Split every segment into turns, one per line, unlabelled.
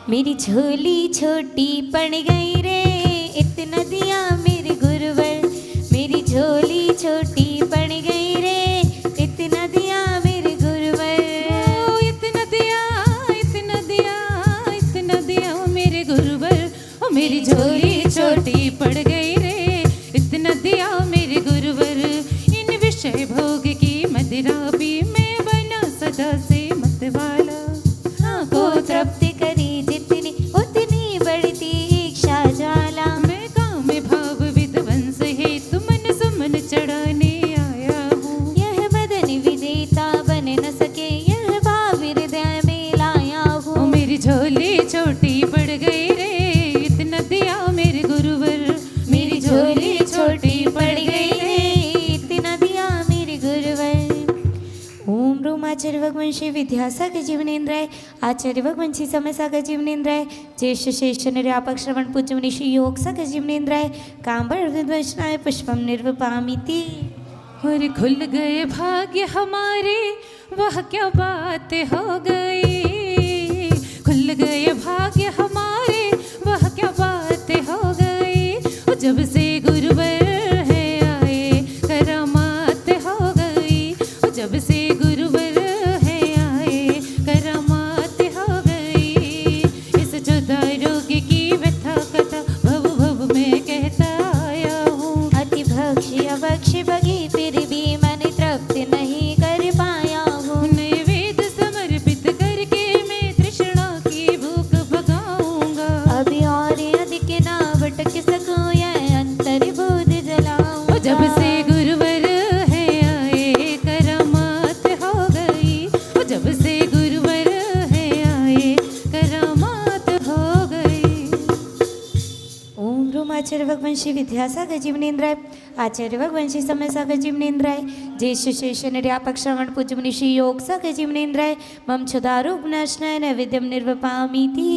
मेरी झोली छोटी पड़ गई रे इतना दिया मेरे गुरुवर। मेरी झोली छोटी पड़ गई रे इतना दिया मेरे गुरुवर।
इतना दिया इतना दिया इतना दिया मेरे गुरुवर। ओ मेरी झोली छोटी पड़ गई रे इतना दिया मेरे गुरुवर। इन विषय भोग की मदिरा भी मैं बना सदा से मतवाला।
को तृप्ति करी जितनी उतनी बढ़ती इच्छा ज्वाला।
मैं काम में भाव विध्वंस है तुमन सुमन चढ़ाने आया हूँ।
यह बदन विजेता बन न सके यह भाव हृदय में लाया हूँ।
मेरी झोली छोटी पड़ गई रे इतना दिया मेरे गुरुवर।
मेरी झोली छोटी पड़ गई रे इतना दिया मेरे गुरुवर। ओम रूम आचार्य भगवंशी विद्यासागर जीवनेन्द्राय आचार्य भगवंशी समय सागर जीवनेन्द्राय ज्येष्ठ श्रेष्ठ निर्यापक श्रवण पूज्य मनीषी योग सागर जीवनेन्द्राय कांबर विद्वंशनाय पुष्पम निर्वपामिति।
और खुल गए भाग्य हमारे वह क्या बात हो गई। खुल गए भाग्य हमारे वह क्या बात हो गई। जब से गुरुवर है आए करामात हो गई। जब से गुरुवर है आए करामात हो गई। इस जुदा रोग की व्यथा कथा भव भव में कहता आया हूँ।
अति भक्षी अभक्षी भगी फिर भी मैंने तृप्ति नहीं कर पाया हूँ।
नए वेद समर्पित करके मैं तृष्णा की भूख भगाऊंगा।
अभी और अधिक ना भटक सकूं यह अंतर बोध जलाऊं।
जब से गुरुवर है आए करामात हो गई। जब से गुरुवर है आए करामात हो गई।
ओम रूम आचार्य भगवंशी विद्यासागर जीवनेन्द्राय आचार्य भगवंशी समय सागर जीवनेन्द्राय ज्येष्ठ श्रेष्ठ निर्यापक श्रवण पूज्य मनीषी योग सागर जीवनेन्द्राय मम क्षुधारूप नाशनाय नैवेद्यम निर्वपामीति।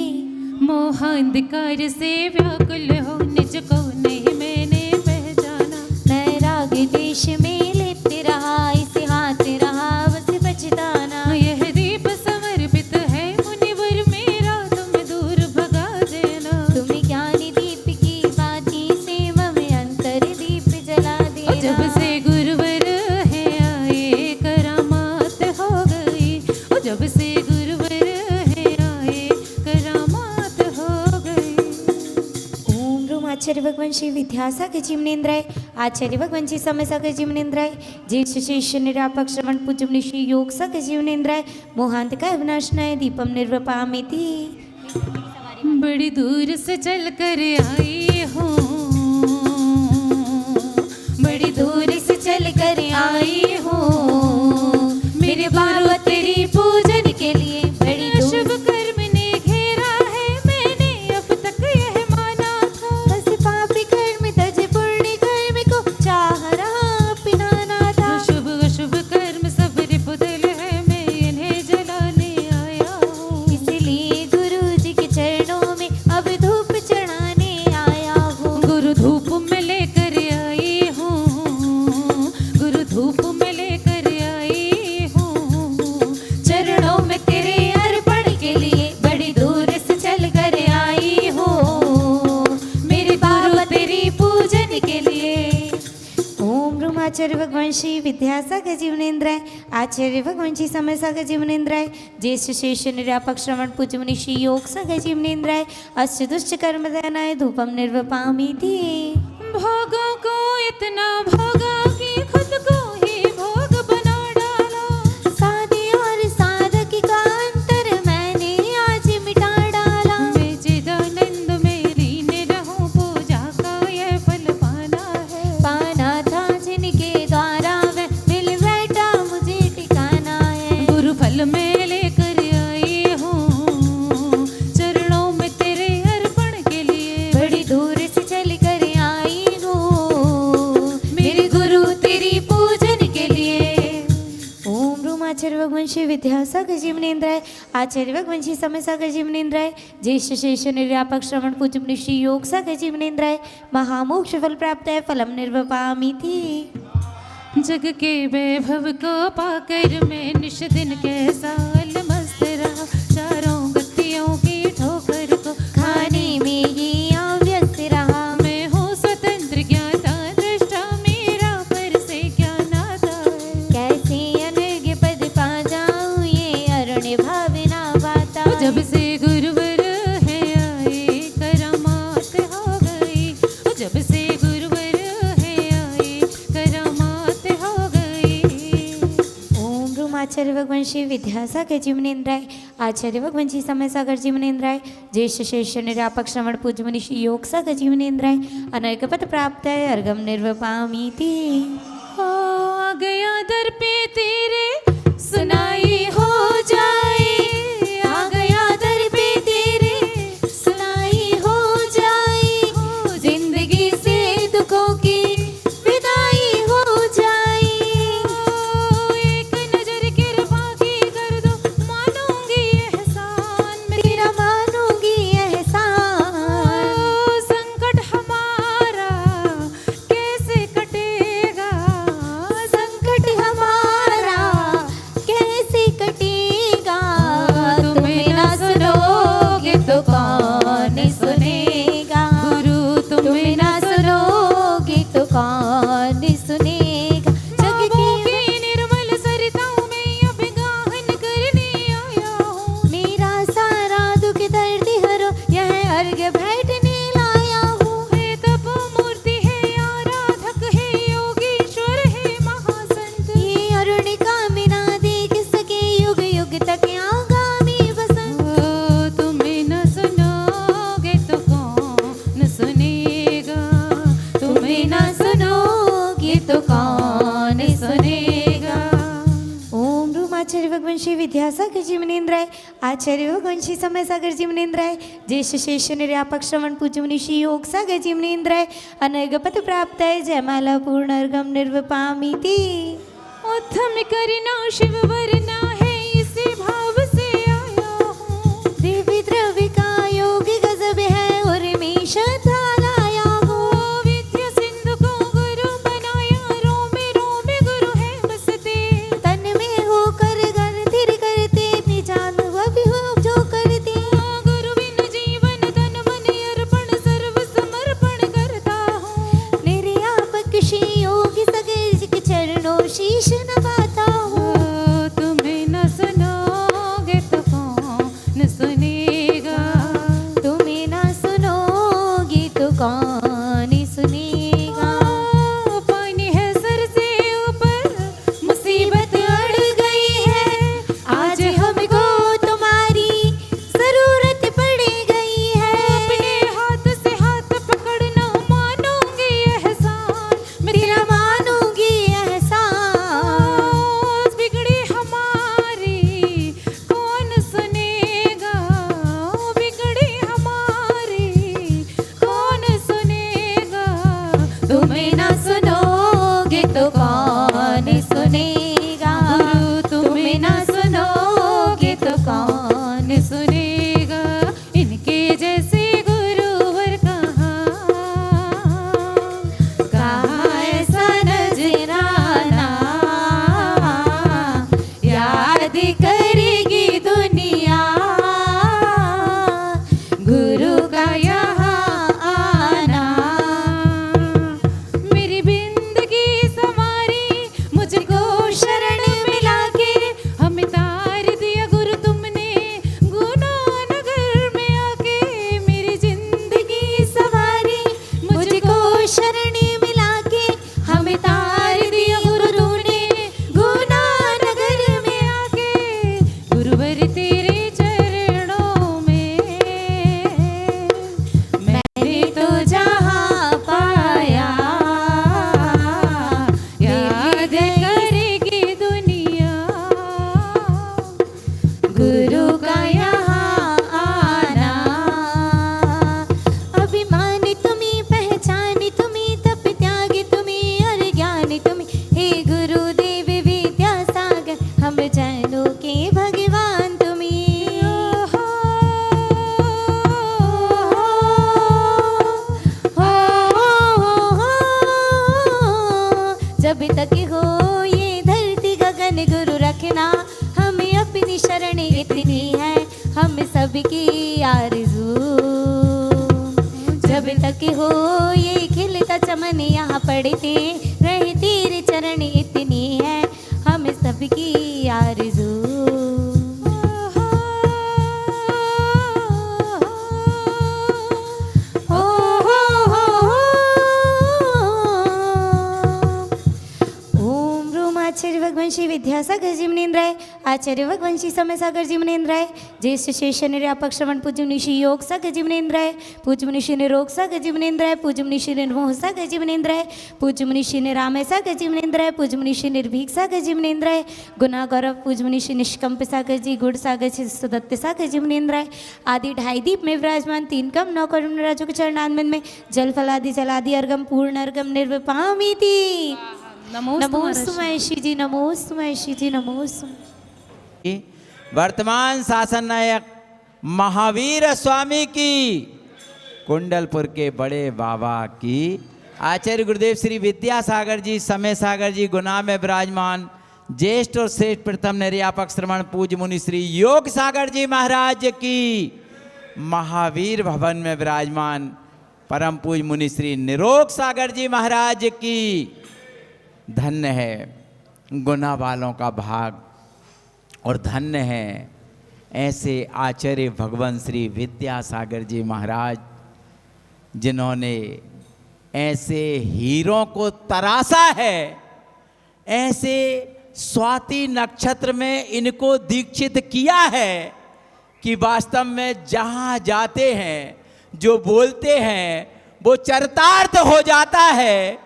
मोहांधकार से व्याकुल हो निज को नहीं मैंने पहचाना।
मैं राग देश में लिप्त रहा इसे हाथ रहा बस बचताना।
यह दीप समर्पित है मुनिवर मेरा तुम दूर भगा देना।
तुम्हें ज्ञानी दीप की बाती से मम अंतर दीप जला देना।
जब से गुरुवर है आए करामात हो गई। जब से गुरुवर है आए करामात हो गई।
ओम रूम आचार्य भगवंशी विद्यासागर जीवनेन्द्राय आचार्य भगवंशी समय सागर जीवनेन्द्राय ज्येष्ठ श्रेष्ठ निरापक श्रवण पूज्य मनीषी योग सागर जीवनेन्द्राय मोहांतकाय विनाशनाय दीपम निर्वपामिति।
बड़ी दूर से चल कर आई हूँ।
बड़ी दूर से चल कर आई हूँ मेरे बाबा तेरी पूजन के लिए। बड़ी
शुभ कर्म ने घेरा है मैंने अब तक यह माना था।
बस पापी कर्म तज पुण्य कर्म को चाह रहा अपनाना था।
शुभ अशुभ कर्म सब रिपुदल है मैं इन्हें जलाने आया हूँ।
इसलिए गुरु जी के चरणों में अब धूप चढ़ाने आया हूँ।
गुरु धूप में लेकर आई हूँ। गुरु धूप में लेकर आई हूँ।
चरणों में तेरे अर्पण के लिए बड़ी दूर से चल कर आई हूँ मेरे बाबा तेरी पूजन के लिए। ओम रूम आचार्य भगवंशी विद्यासागर जीवनेन्द्राय आचार्य भगवंशी समय सागर जीवनेन्द्राय ज्येष्ठ श्रेष्ठ निरापक श्रवण पूज्य मनीषी योग सागर जीवनेन्द्राय अष्ट दुष्ट कर्म दयानाय धूपम निर्वपामीति।
भोगों को इतना भोगा कि खुद को ही भोग बना डाला।
साधे और साधक का अंतर मैंने आज मिटा डाला।
मैं चिदानंद में लीन रहूं पूजा का यह फल पाना है।
पाना था जिनके द्वारा वह मिल बैठा मुझे ठिकाना है।
गुरु फल में लेकर आई हूँ चरणों में तेरे अर्पण के लिए।
बड़ी दूर से चल कर आई हूँ मेरे गुरु तेरी पूजन के लिए। ओम रूम आचार्य भगवंशी विद्यासागर जीवनेन्द्राय आचार्य भगवंशी समय सागर जीवनेन्द्राय ज्येष्ठ श्रेष्ठ निर्यापक श्रवण पूज्य मनीषी योग सागर जीवनेन्द्राय महामोक्ष फल प्राप्त है फलम निर्वपामीति।
जग के वैभव को पाकर मैं निश दिन कैसा मस्त रहा। चारों गतियों की ठोकर आए करामात हो गई। जब से गुरुवर है आए करामात हो गई।
ओम ब्रह्माचार्य भगवान श्री विद्यासागर जी मुनींद्राय, आचार्य भगवान जी समय सागर जी मुनींद्राय, ज्येष्ठ शेष निरापक श्रवण पूज्य मुनि श्री योग सागर जी मुनींद्राय, अनेक पद प्राप्त है अर्गम निर्वपामीति।
आ गया दर पे तेरे सुनाई हो जाए,
आ गया दर पे तेरे सुनाई हो जाए, जिंदगी से दुखों की विदाई हो जाए।
एक नजर कृपा की कर दो मानूंगी एहसान
तेरा मानूंगी एहसान,
संकट हमारा कैसे कटेगा,
संकट हमारा कैसे कटेगा। तुम्हें ना सुनोगे तो कौन सुनेगा,
गुरु
तुम्हें ना सुनोगे तो कौन सुनेगा। जग की
निर्मल सरिताओं में अब गाहन करने आया हूँ।
मेरा सारा दुख दर्द हरो, यह अर्घ बैठने लाया हूँ।
है तप मूर्ति है आराधक है योगीश्वर है महासंत।
ये अरुणिका बिना देख सके युग युग तक आगामी वसंत।
ओ, तुम्हें न सुनोगे तो कौन सुनेगा,
तुम्हें ना सुनोगे तो कौन सुनेगा। ओम ब्रह्माचार्य भगवान श्री विद्यासागर जी मुनींद्राय, आचार्य भगवान श्री समय सागर जी मुनींद्राय, ज्येष्ठ शेष निर्यापक श्रवण पूज्य मुनि श्री योग सागर जी मुनींद्राय, अनर्घ पद प्राप्त है जयमाला पूर्ण अर्घम निर्वपामीति।
उत्थम करना शिव वरना है इसी भाव से आया हूँ।
देवी द्रव्य का योग गजब है और मैं श्रद्धा लाया हूँ।
विद्या सिंधु को गुरु बनाया, रोमे रोमे गुरु है बसते।
तन में होकर घर धीर करते, अपनी जान वो भी हो जो करते।
गुरु बिन जीवन तन मन अर्पण सर्व समर्पण करता हूँ।
निर्यापक श्री योगी सगर जी के चरणों शीश नवाता हूँ।
ओ, तुम्हें न सुनोगे तो कौन सुनेगा,
तुम्हें ना सुनोगे तो कौन सुनेगा।
पानी है सर से ऊपर मुसीबत अड़ गई है,
आज हमको तुम्हारी जरूरत पड़ गई है।
अपने हाथ से हाथ पकड़ना मानूंगी एहसान
तेरा मानूंगी एहसान,
बिगड़ी हमारी कौन सुनेगा, बिगड़ी हमारी कौन सुनेगा।
तुम्हें ना सुनोगे तो कौन सुनेगा।
गुरु
तुम्हें ना सुनोगे तो कौन
सुनेगा। इनके जैसे गुरुवर
कहाँ ऐसा नजराना याद करेगी दुनिया। गुरु का यहाँ आना
मेरी जिंदगी संवारी, मुझको शरण मिला के हमें तार दिया गुरु तुमने गुना नगर में आके। मेरी जिंदगी
सवारी मुझको शरण मिला के, हमें तार दिया गुरु तूने गुना नगर में
आके। गुरुवर तेरे चरणों में
मैंने तो जहाँ पाया
याद करेगी दुनिया।
गुरु का यहाँ आना। अभिमान तुम्हें, पहचान तुम्हें, तप त्याग तुम्हें और ज्ञान तुम्हें। हे गुरुदेव विद्यासागर, हम जानों के भगवान तुम्हें। जब तक हो ये धरती गगन गुरु रखना, हमें अपनी शरण इतनी है हम सबकी आरज़ू। जब तक हो ये खिलता चमन यहाँ पड़ते रहे, तेरे चरण इतनी है हम सबकी आरज़ू। विद्यासागर जी मुनींद्राय, आचार्य वगवंशी समय सागर जी मुनींद्राय, ज्येष्ठ शेष निरापक श्रवण पूज्य मुनिषि योग सागर जी मुनींद्राय, पूज्य मुनिषि निरोग सागर जी मुनींद्राय, पूज्य मुनिषि निर्मोह सागर जी मुनींद्राय, पूज्य मुनिषि निरामय सागर जी मुनींद्राय, पूज्य मुनिषि निर्भीक सागर जी मुनींद्राय, गुना गौरव पूज्य मुनिषि निष्कंप सागर जी, गुड़ सागर जी सुदत्त सागर जी मुनींद्राय आदि ढाई दीप में विराजमान 3 कम 9 करुण राजों के चरणान्मन में जल फलादि जलादि अर्गम पूर्ण अर्गम निर्विपामीति। नमोस्तु महर्षि जी, नमोस्तु महर्षि जी, नमोस्तु।
वर्तमान शासन नायक महावीर स्वामी की, कुंडलपुर के बड़े बाबा की, आचार्य गुरुदेव श्री विद्यासागर जी समय सागर जी गुना में विराजमान ज्येष्ठ और श्रेष्ठ प्रथम निर्यापक श्रवण पूज्य मुनि श्री योग सागर जी महाराज की, महावीर भवन में विराजमान परम पूज्य मुनि श्री निरोग सागर जी महाराज की। धन्य है गुना वालों का भाग और धन्य है ऐसे आचार्य भगवान श्री विद्यासागर जी महाराज जिन्होंने ऐसे हीरों को तराशा है, ऐसे स्वाति नक्षत्र में इनको दीक्षित किया है कि वास्तव में जहाँ जाते हैं जो बोलते हैं वो चरितार्थ हो जाता है।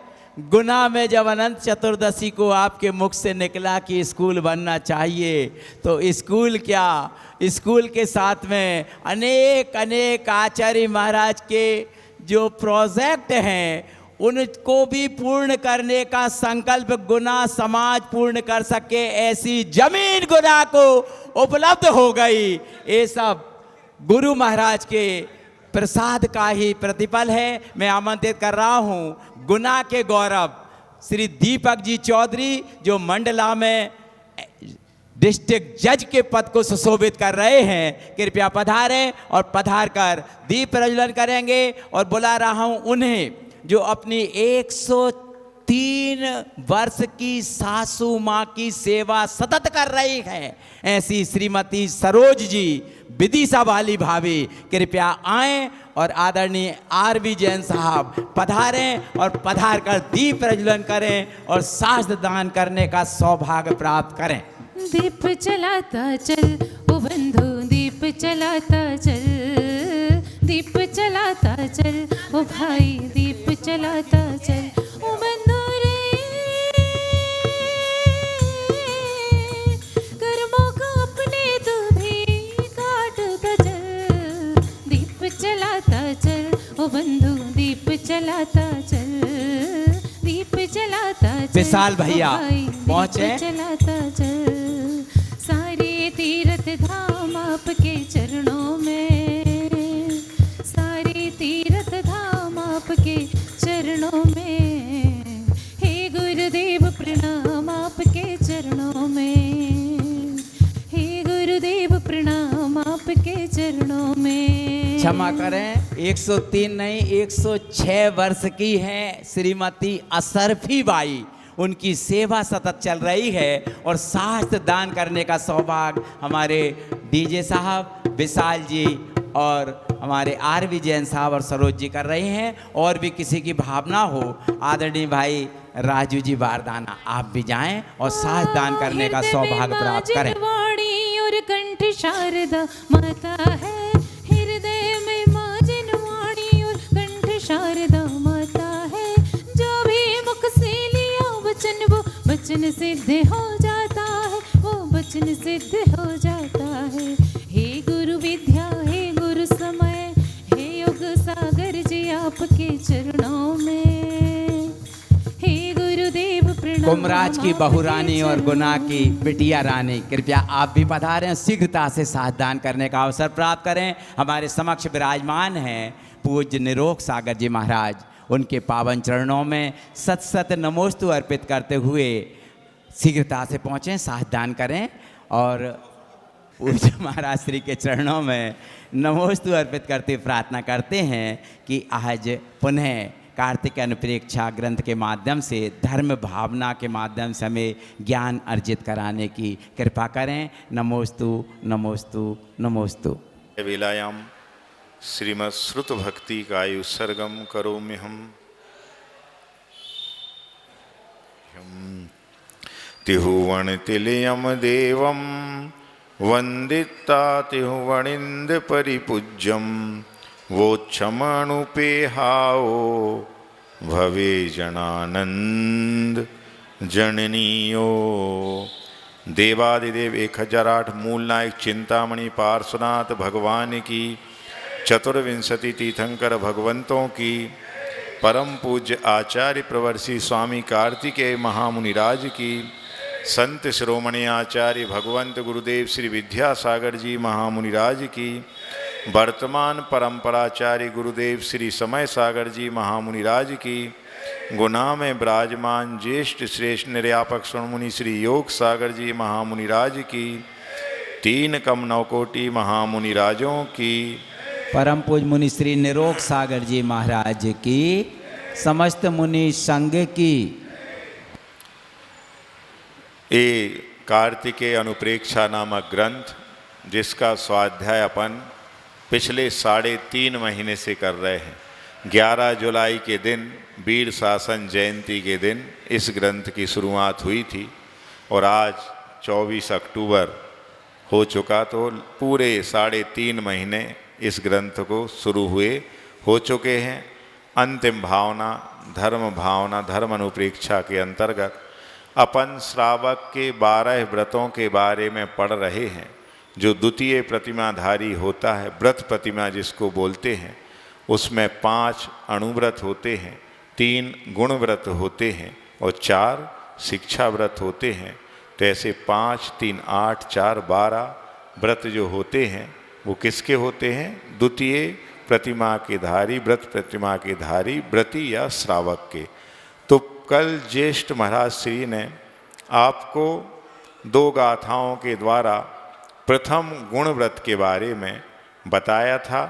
गुना में जब अनंत चतुर्दशी को आपके मुख से निकला कि स्कूल बनना चाहिए, तो स्कूल क्या, स्कूल के साथ में अनेक अनेक आचार्य महाराज के जो प्रोजेक्ट हैं उनको भी पूर्ण करने का संकल्प गुना समाज पूर्ण कर सके, ऐसी जमीन गुना को उपलब्ध हो गई। ये सब गुरु महाराज के प्रसाद का ही प्रतिफल है। मैं आमंत्रित कर रहा हूँ गुना के गौरव श्री दीपक जी चौधरी जो मंडला में डिस्ट्रिक्ट जज के पद को सुशोभित कर रहे हैं, कृपया पधारें और पधार कर दीप प्रज्वलन करेंगे। और बुला रहा हूँ उन्हें जो अपनी 103 वर्ष की सासू माँ की सेवा सतत कर रही हैं, ऐसी श्रीमती सरोज जी विदिशा वाली भाभी, कृपया आएं और आदरणीय आर.वी. जैन साहब पधारें और पधार कर दीप प्रज्वलन करें और शास्त्र दान करने का सौभाग्य प्राप्त करें।
दीप जलाता चल ओ बंधु, दीप जलाता चल, दीप जलाता चल ओ भाई, दीप जलाता चल ओ बंधु रे, कर्मों का अपने तू भी काटता चल, दीप जलाता चल ओ बंधु, दीप जलाता चल, दीप जलाता चल
विशाल भैया पहुंचे,
जलाता चल, सारे तीर्थ धाम आपके चरणों में, सारे तीर्थ धाम आपके चरणों में, हे गुरुदेव प्रणाम आपके चरणों में, हे गुरुदेव प्रणाम आपके चरणों में।
क्षमा करें, 103 नहीं 106 वर्ष की हैं श्रीमती असरफी बाई, उनकी सेवा सतत चल रही है और शास्त्र दान करने का सौभाग्य हमारे डीजे साहब विशाल जी और हमारे आर.वी. जैन साहब और सरोज जी कर रहे हैं। और भी किसी की भावना हो, आदरणीय भाई राजू जी बारदाना आप भी जाएं और शास्त्र दान करने का सौभाग्य प्राप्त करें।
और कंठ शारदा माता है, हृदय में मां जिनवाणी और कंठ शारदा माता है, जो भी मुख से लिया वचन वो वचन सिद्ध हो जाता है, वो वचन सिद्ध हो जाता है। हे गुरु विद्या, हे गुरु समय, हे योग सागर जी आपके चरणों में, हे गुरुदेव प्रणाम।
कुमराज की बहुरानी और गुना की बिटिया रानी, कृपया आप भी पधारें, शीघ्रता से शास्त्र दान करने का अवसर प्राप्त करें। हमारे समक्ष विराजमान हैं पूज्य निरोग सागर जी महाराज, उनके पावन चरणों में सत सत नमोस्तु अर्पित करते हुए शीघ्रता से पहुँचें, शास्त्र दान करें और पूज्य महाराज श्री के चरणों में नमोस्तु अर्पित करते प्रार्थना करते हैं कि आज पुनः कार्तिक अनुप्रेक्षा ग्रंथ के माध्यम से धर्म भावना के माध्यम से हमें ज्ञान अर्जित कराने की कृपा करें। नमोस्तु नमोस्तु नमोस्तु।
वेलायां श्रीमत्श्रुत भक्ति कायुत्सर्गं करोम्यहम्। तिहुवणतिलयम देवं वंदिता तिहुवणिंद परिपूज्यम वोच्छमनुपेहाओ भवे जनानंद जननीयो। देवादिदेव 1008 मूल नायक चिंतामणि पार्श्वनाथ भगवान की, चतुर्विंशति तीर्थंकर भगवंतों की, परम पूज्य आचार्य प्रवर्षी स्वामी कार्तिकेय महामुनिराज की, संत शिरोमणि आचार्य भगवंत गुरुदेव श्री विद्यासागर जी महामुनिराज की, वर्तमान परंपराचार्य गुरुदेव श्री समय सागर जी महामुनिराज की, गुना में विराजमान ज्येष्ठ श्रेष्ठ निर्यापक स्वमुनि श्री योग सागर जी महामुनिराज की, 3 कम 9 कोटि महामुनिराजों की,
परम पूज मुनि श्री निरोग सागर जी महाराज की, समस्त मुनि संघ की।
ये कार्तिकेय अनुप्रेक्षा नामक ग्रंथ, जिसका स्वाध्याय अपन पिछले 3.5 महीने से कर रहे हैं। 11 जुलाई के दिन, वीर शासन जयंती के दिन इस ग्रंथ की शुरुआत हुई थी और आज 24 अक्टूबर हो चुका, तो पूरे 3.5 महीने इस ग्रंथ को शुरू हुए हो चुके हैं। अंतिम भावना, धर्म अनुप्रेक्षा के अंतर्गत अपन श्रावक के 12 व्रतों के बारे में पढ़ रहे हैं। जो द्वितीय प्रतिमाधारी होता है, व्रत प्रतिमा जिसको बोलते हैं, उसमें 5 अणुव्रत होते हैं, 3 गुण व्रत होते हैं और 4 शिक्षा व्रत होते हैं। तो ऐसे 5, 3, 8, 4, 12 व्रत जो होते हैं वो किसके होते हैं? द्वितीय प्रतिमा के धारी, व्रत प्रतिमा के धारी व्रती या श्रावक के। तो कल ज्येष्ठ महाराज श्री ने आपको 2 गाथाओं के द्वारा प्रथम गुण व्रत के बारे में बताया था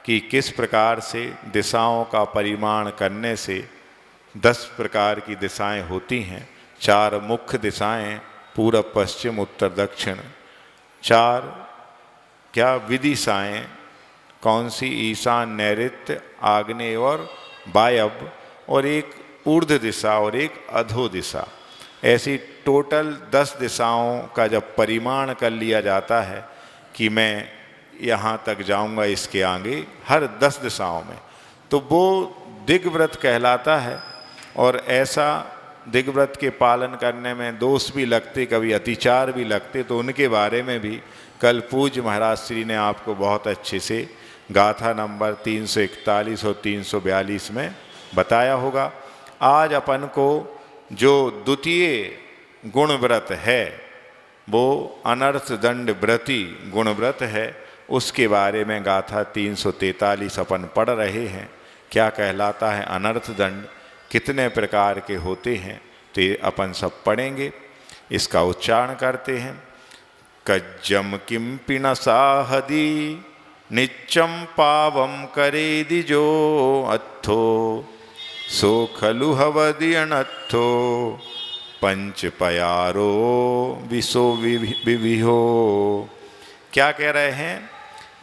कि किस प्रकार से दिशाओं का परिमाण करने से 10 प्रकार की दिशाएं होती हैं। 4 मुख्य दिशाएं, पूरब पश्चिम उत्तर दक्षिण। 4 क्या विदिशाएं, कौन सी? ईशान, नैऋत्य, आग्नेय और वायव्य, और एक ऊर्ध्व दिशा और एक अधो दिशा। ऐसी टोटल 10 दिशाओं का जब परिमाण कर लिया जाता है कि मैं यहाँ तक जाऊँगा इसके आगे, हर 10 दिशाओं में, तो वो दिग्व्रत कहलाता है। और ऐसा दिग्व्रत के पालन करने में दोष भी लगते, कभी अतिचार भी लगते, तो उनके बारे में भी कल पूज्य महाराज श्री ने आपको बहुत अच्छे से गाथा नंबर 341 और 342 में बताया होगा। आज अपन को जो द्वितीय गुण व्रत है वो अनर्थ दंड व्रती गुण व्रत है, उसके बारे में गाथा 343 अपन पढ़ रहे हैं। क्या कहलाता है अनर्थ दंड, कितने प्रकार के होते हैं, तो ये अपन सब पढ़ेंगे। इसका उच्चारण करते हैं। कज्जम किम पिणसाहदी निच्चम पावम करेदि जो अत्थो सो खलु हवदि अनत्थो पंच पयारो विसो विविहो। क्या कह रहे हैं?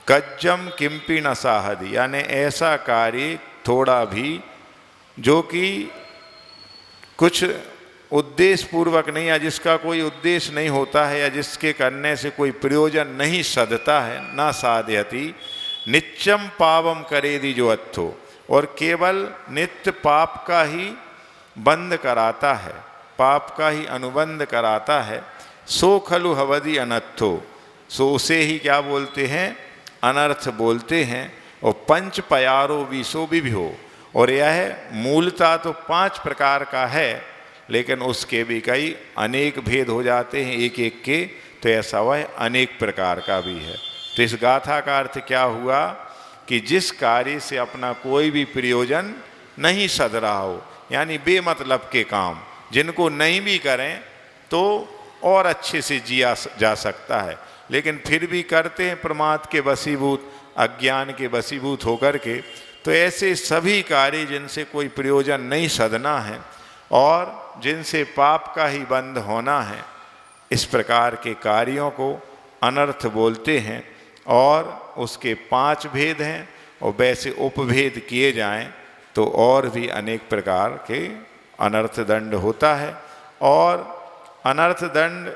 कज्जम किम्पि न साहदी, यानी ऐसा कार्य थोड़ा भी जो कि कुछ उद्देश्य पूर्वक नहीं, या जिसका कोई उद्देश्य नहीं होता है, या जिसके करने से कोई प्रयोजन नहीं सधता है, ना साधयति नित्यम पावम करेदि जो अत्थो, और केवल नित्य पाप का ही बंद कराता है, पाप का ही अनुबंध कराता है। सो खलु हवदि अनर्थो, सो उसे ही क्या बोलते हैं? अनर्थ बोलते हैं। और पंच पयारो विसो विभो, और यह मूलता तो 5 प्रकार का है, लेकिन उसके भी कई अनेक भेद हो जाते हैं एक एक के, तो ऐसा वह अनेक प्रकार का भी है। तो इस गाथा का अर्थ क्या हुआ कि जिस कार्य से अपना कोई भी प्रयोजन नहीं सध रहा हो, यानी बेमतलब के काम जिनको नहीं भी करें तो और अच्छे से जिया जा सकता है, लेकिन फिर भी करते हैं प्रमाद के वशीभूत, अज्ञान के वशीभूत होकर के। तो ऐसे सभी कार्य जिनसे कोई प्रयोजन नहीं सधना है और जिनसे पाप का ही बंध होना है, इस प्रकार के कार्यों को अनर्थ बोलते हैं। और उसके 5 भेद हैं, और वैसे उपभेद किए जाएं तो और भी अनेक प्रकार के अनर्थ दंड होता है। और अनर्थ दंड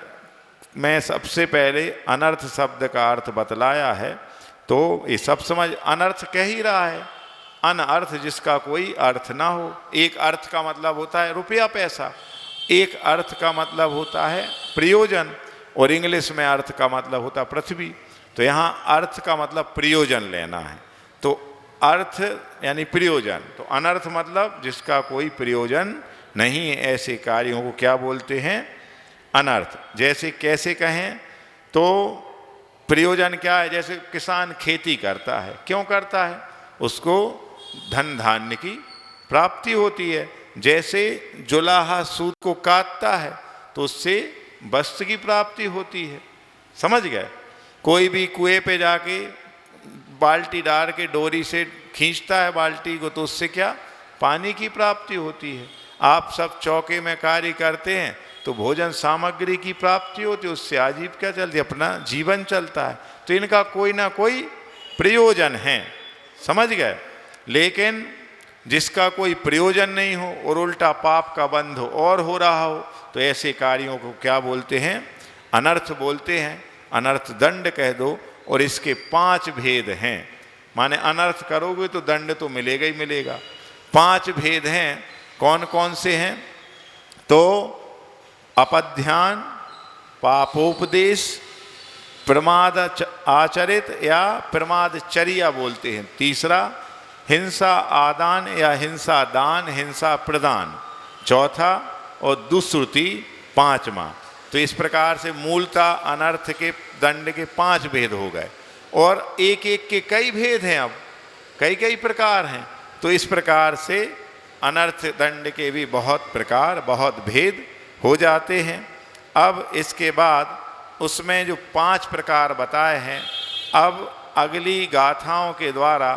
में सबसे पहले अनर्थ शब्द का अर्थ बतलाया है। तो ये सब समझ अनर्थ कह ही रहा है, अनर्थ जिसका कोई अर्थ ना हो। एक अर्थ का मतलब होता है रुपया पैसा, एक अर्थ का मतलब होता है प्रयोजन, और इंग्लिश में अर्थ का मतलब होता है पृथ्वी। तो यहाँ अर्थ का मतलब प्रयोजन लेना है, तो अर्थ यानी प्रयोजन। तो अनर्थ मतलब जिसका कोई प्रयोजन नहीं है, ऐसे कार्यों को क्या बोलते हैं? अनर्थ। जैसे कैसे कहें तो प्रयोजन क्या है? जैसे किसान खेती करता है, क्यों करता है? उसको धन धान्य की प्राप्ति होती है। जैसे जुलाहा सूत को काटता है तो उससे वस्त्र की प्राप्ति होती है। समझ गए? कोई भी कुएं पे जाके बाल्टी डाल के डोरी से खींचता है बाल्टी को, तो उससे क्या? पानी की प्राप्ति होती है। आप सब चौके में कार्य करते हैं तो भोजन सामग्री की प्राप्ति होती है, उससे आजीविका चलती है, अपना जीवन चलता है। तो इनका कोई ना कोई प्रयोजन है। समझ गए? लेकिन जिसका कोई प्रयोजन नहीं हो और उल्टा पाप का बंध और हो रहा हो, तो ऐसे कार्यों को क्या बोलते हैं? अनर्थ बोलते हैं। अनर्थ दंड कह दो। और इसके 5 भेद हैं। माने अनर्थ करोगे तो दंड तो मिलेगा ही मिलेगा। 5 भेद हैं। कौन कौन से हैं? तो अपध्यान, पापोपदेश, प्रमाद आचरित या प्रमादचर्या बोलते हैं। तीसरा हिंसा आदान या हिंसा दान, हिंसा प्रदान। चौथा और दुष्श्रुति 5वां। तो इस प्रकार से मूलतः अनर्थ के दंड के 5 भेद हो गए, और एक एक के कई भेद हैं, अब कई कई प्रकार हैं। तो इस प्रकार से अनर्थ दंड के भी बहुत प्रकार, बहुत भेद हो जाते हैं। अब इसके बाद उसमें जो 5 प्रकार बताए हैं, अब अगली गाथाओं के द्वारा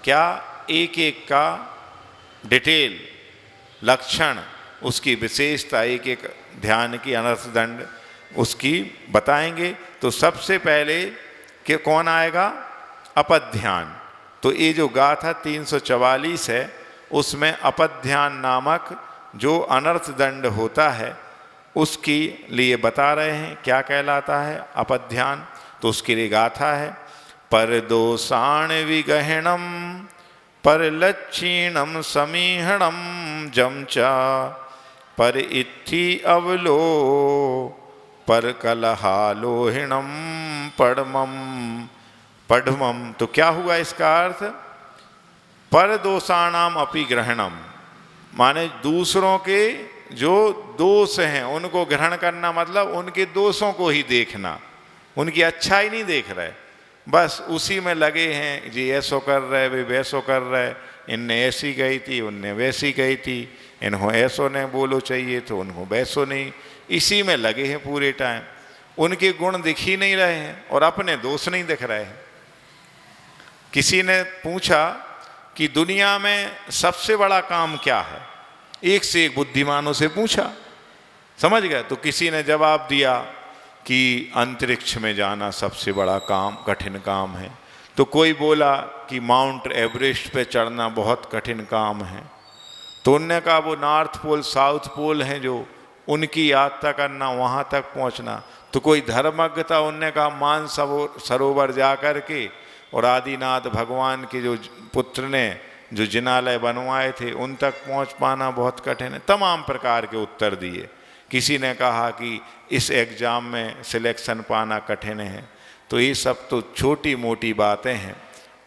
क्या एक एक का डिटेल, लक्षण, उसकी विशेषता, एक एक ध्यान की अनर्थ दंड उसकी बताएंगे। तो सबसे पहले कि कौन आएगा? अपध्यान। तो ये जो गाथा 344 है उसमें अपध्यान नामक जो अनर्थ दंड होता है उसकी लिए बता रहे हैं क्या कहलाता है अपध्यान। तो उसके लिए गाथा है, पर दोषाण विगहणम पर लक्षीणम समीहणम जमचा पर इत्थि अवलो पर कलहालोहिणम पढ़मम पढ़मम। तो क्या हुआ इसका अर्थ? पर दोषाणाम अपि ग्रहणम, माने दूसरों के जो दोष हैं उनको ग्रहण करना, मतलब उनके दोषों को ही देखना, उनकी अच्छाई नहीं देख रहे, बस उसी में लगे हैं। जी ऐसो कर रहे, वे वैसो कर रहे, इनने ऐसी गई थी, उनने वैसी गई थी, इन्हों ऐसो ने बोलो चाहिए तो उनको वैसो नहीं, इसी में लगे हैं पूरे टाइम। उनके गुण दिख ही नहीं रहे हैं और अपने दोष नहीं दिख रहे हैं। किसी ने पूछा कि दुनिया में सबसे बड़ा काम क्या है? एक से एक बुद्धिमानों से पूछा, समझ गए? तो किसी ने जवाब दिया कि अंतरिक्ष में जाना सबसे बड़ा काम, कठिन काम है। तो कोई बोला कि माउंट एवरेस्ट पे चढ़ना बहुत कठिन काम है। तो उनने कहा वो नॉर्थ पोल साउथ पोल हैं जो, उनकी यात्रा करना, वहाँ तक पहुँचना। तो कोई धर्मज्ञ था, उनने कहा मान सरोवर जा कर के और आदिनाथ भगवान के जो पुत्र ने जो जिनालय बनवाए थे उन तक पहुँच पाना बहुत कठिन है। तमाम प्रकार के उत्तर दिए। किसी ने कहा कि इस एग्ज़ाम में सिलेक्शन पाना कठिन है। तो ये सब तो छोटी मोटी बातें हैं।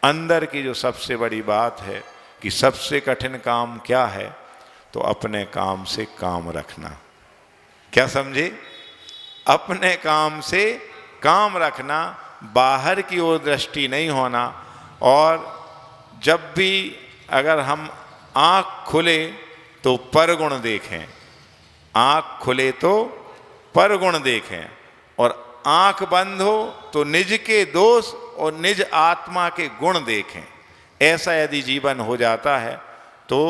अंदर की जो सबसे बड़ी बात है कि सबसे कठिन काम क्या है? तो अपने काम से काम रखना। क्या समझे? अपने काम से काम रखना, बाहर की ओर दृष्टि नहीं होना। और जब भी अगर हम आँख खुले तो परगुण देखें, आँख खुले तो परगुण देखें, और आँख बंद हो तो निज के दोष और निज आत्मा के गुण देखें। ऐसा यदि जीवन हो जाता है तो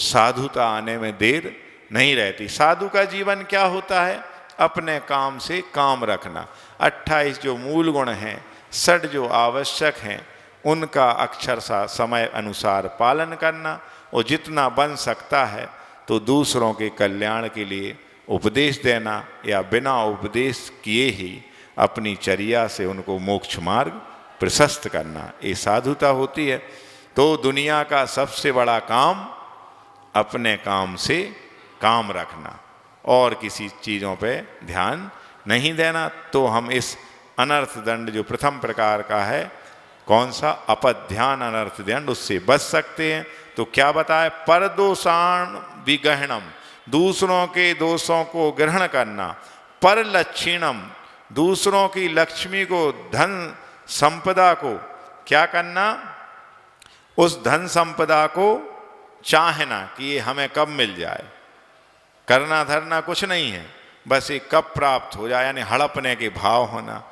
साधुता आने में देर नहीं रहती। साधु का जीवन क्या होता है? अपने काम से काम रखना। 28 जो मूल गुण हैं, 60 जो आवश्यक हैं, उनका अक्षरशः समय अनुसार पालन करना, और जितना बन सकता है तो दूसरों के कल्याण के लिए उपदेश देना या बिना उपदेश किए ही अपनी चर्या से उनको मोक्ष मार्ग प्रशस्त करना, ये साधुता होती है। तो दुनिया का सबसे बड़ा काम अपने काम से काम रखना और किसी चीज़ों पे ध्यान नहीं देना। तो हम इस अनर्थ दंड जो प्रथम प्रकार का है, कौन सा, अपध्यान अनर्थ दंड, उससे बच सकते हैं। तो क्या बताए, परदोषाण विगहणम, दूसरों के दोषों को ग्रहण करना, पर लक्षिणम, दूसरों की लक्ष्मी को, धन संपदा को क्या करना, उस धन संपदा को चाहना कि ये हमें कब मिल जाए, करना धरना कुछ नहीं है, बस ये कब प्राप्त हो जाए, यानी हड़पने के भाव होना।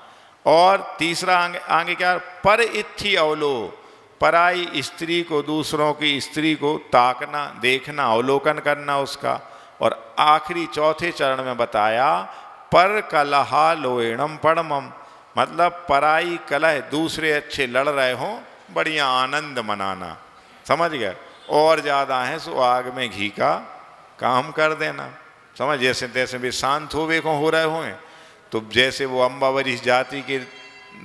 और तीसरा आगे क्या, पर इत्थि अवलो, पराई स्त्री को, दूसरों की स्त्री को ताकना, देखना, अवलोकन करना उसका। और आखिरी चौथे चरण में बताया पर कलहा लोएणम पड़मम, मतलब पराई कलह, दूसरे अच्छे लड़ रहे हों, बढ़िया आनंद मनाना, समझ गए। और ज़्यादा है सो आग में घी का काम कर देना, समझ, जैसे तैसे भी शांत हो रहे हों। तो जैसे वो अम्बावरी जाति के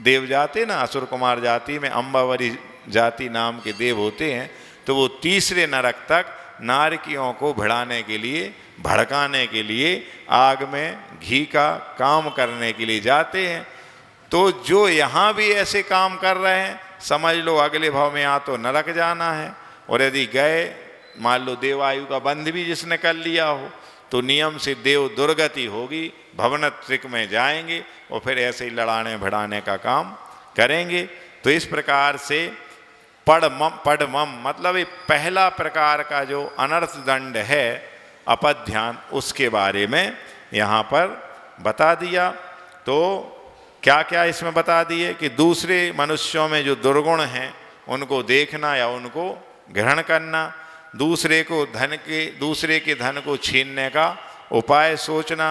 देव जाते ना, असुर कुमार जाति में अम्बावरी जाति नाम के देव होते हैं, तो वो तीसरे नरक तक नारकियों को भिड़ाने के लिए, भड़काने के लिए आग में घी का काम करने के लिए जाते हैं। तो जो यहाँ भी ऐसे काम कर रहे हैं, समझ लो अगले भाव में या तो नरक जाना है, और यदि गए, मान लो देवायु का बंध भी जिसने कर लिया हो, तो नियम से देव दुर्गति होगी, भवनत्रिक में जाएंगे और फिर ऐसे ही लड़ाने भिड़ाने का काम करेंगे। तो इस प्रकार से पड़मम मतलब ये पहला प्रकार का जो अनर्थ दंड है अपध्यान, उसके बारे में यहाँ पर बता दिया। तो क्या क्या इसमें बता दिए कि दूसरे मनुष्यों में जो दुर्गुण हैं उनको देखना या उनको ग्रहण करना, दूसरे के धन को छीनने का उपाय सोचना,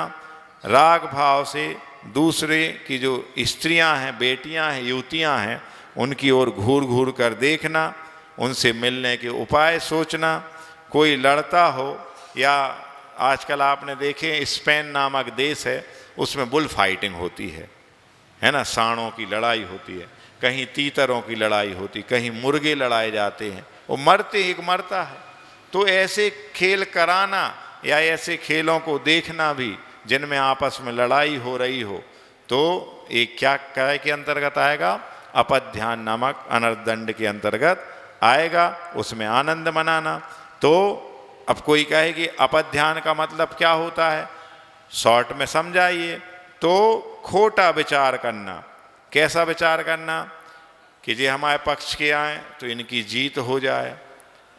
राग भाव से दूसरे की जो स्त्रियां हैं, बेटियां हैं, युवतियां हैं, उनकी ओर घूर घूर कर देखना, उनसे मिलने के उपाय सोचना। कोई लड़ता हो, या आजकल आपने देखे स्पेन नामक देश है, उसमें बुल फाइटिंग होती है ना, सांडों की लड़ाई होती है, कहीं तीतरों की लड़ाई होती, कहीं मुर्गे लड़ाए जाते हैं, वो मरते, एक मरता है। तो ऐसे खेल कराना या ऐसे खेलों को देखना भी जिनमें आपस में लड़ाई हो रही हो, तो एक क्या के अंतर्गत आएगा, अपध्यान नामक अनर्थ दंड के अंतर्गत आएगा। उसमें आनंद मनाना। तो अब कोई कहे कि अपध्यान का मतलब क्या होता है, शॉर्ट में समझाइए। तो खोटा विचार करना। कैसा विचार करना कि ये हमारे पक्ष के आए तो इनकी जीत हो जाए,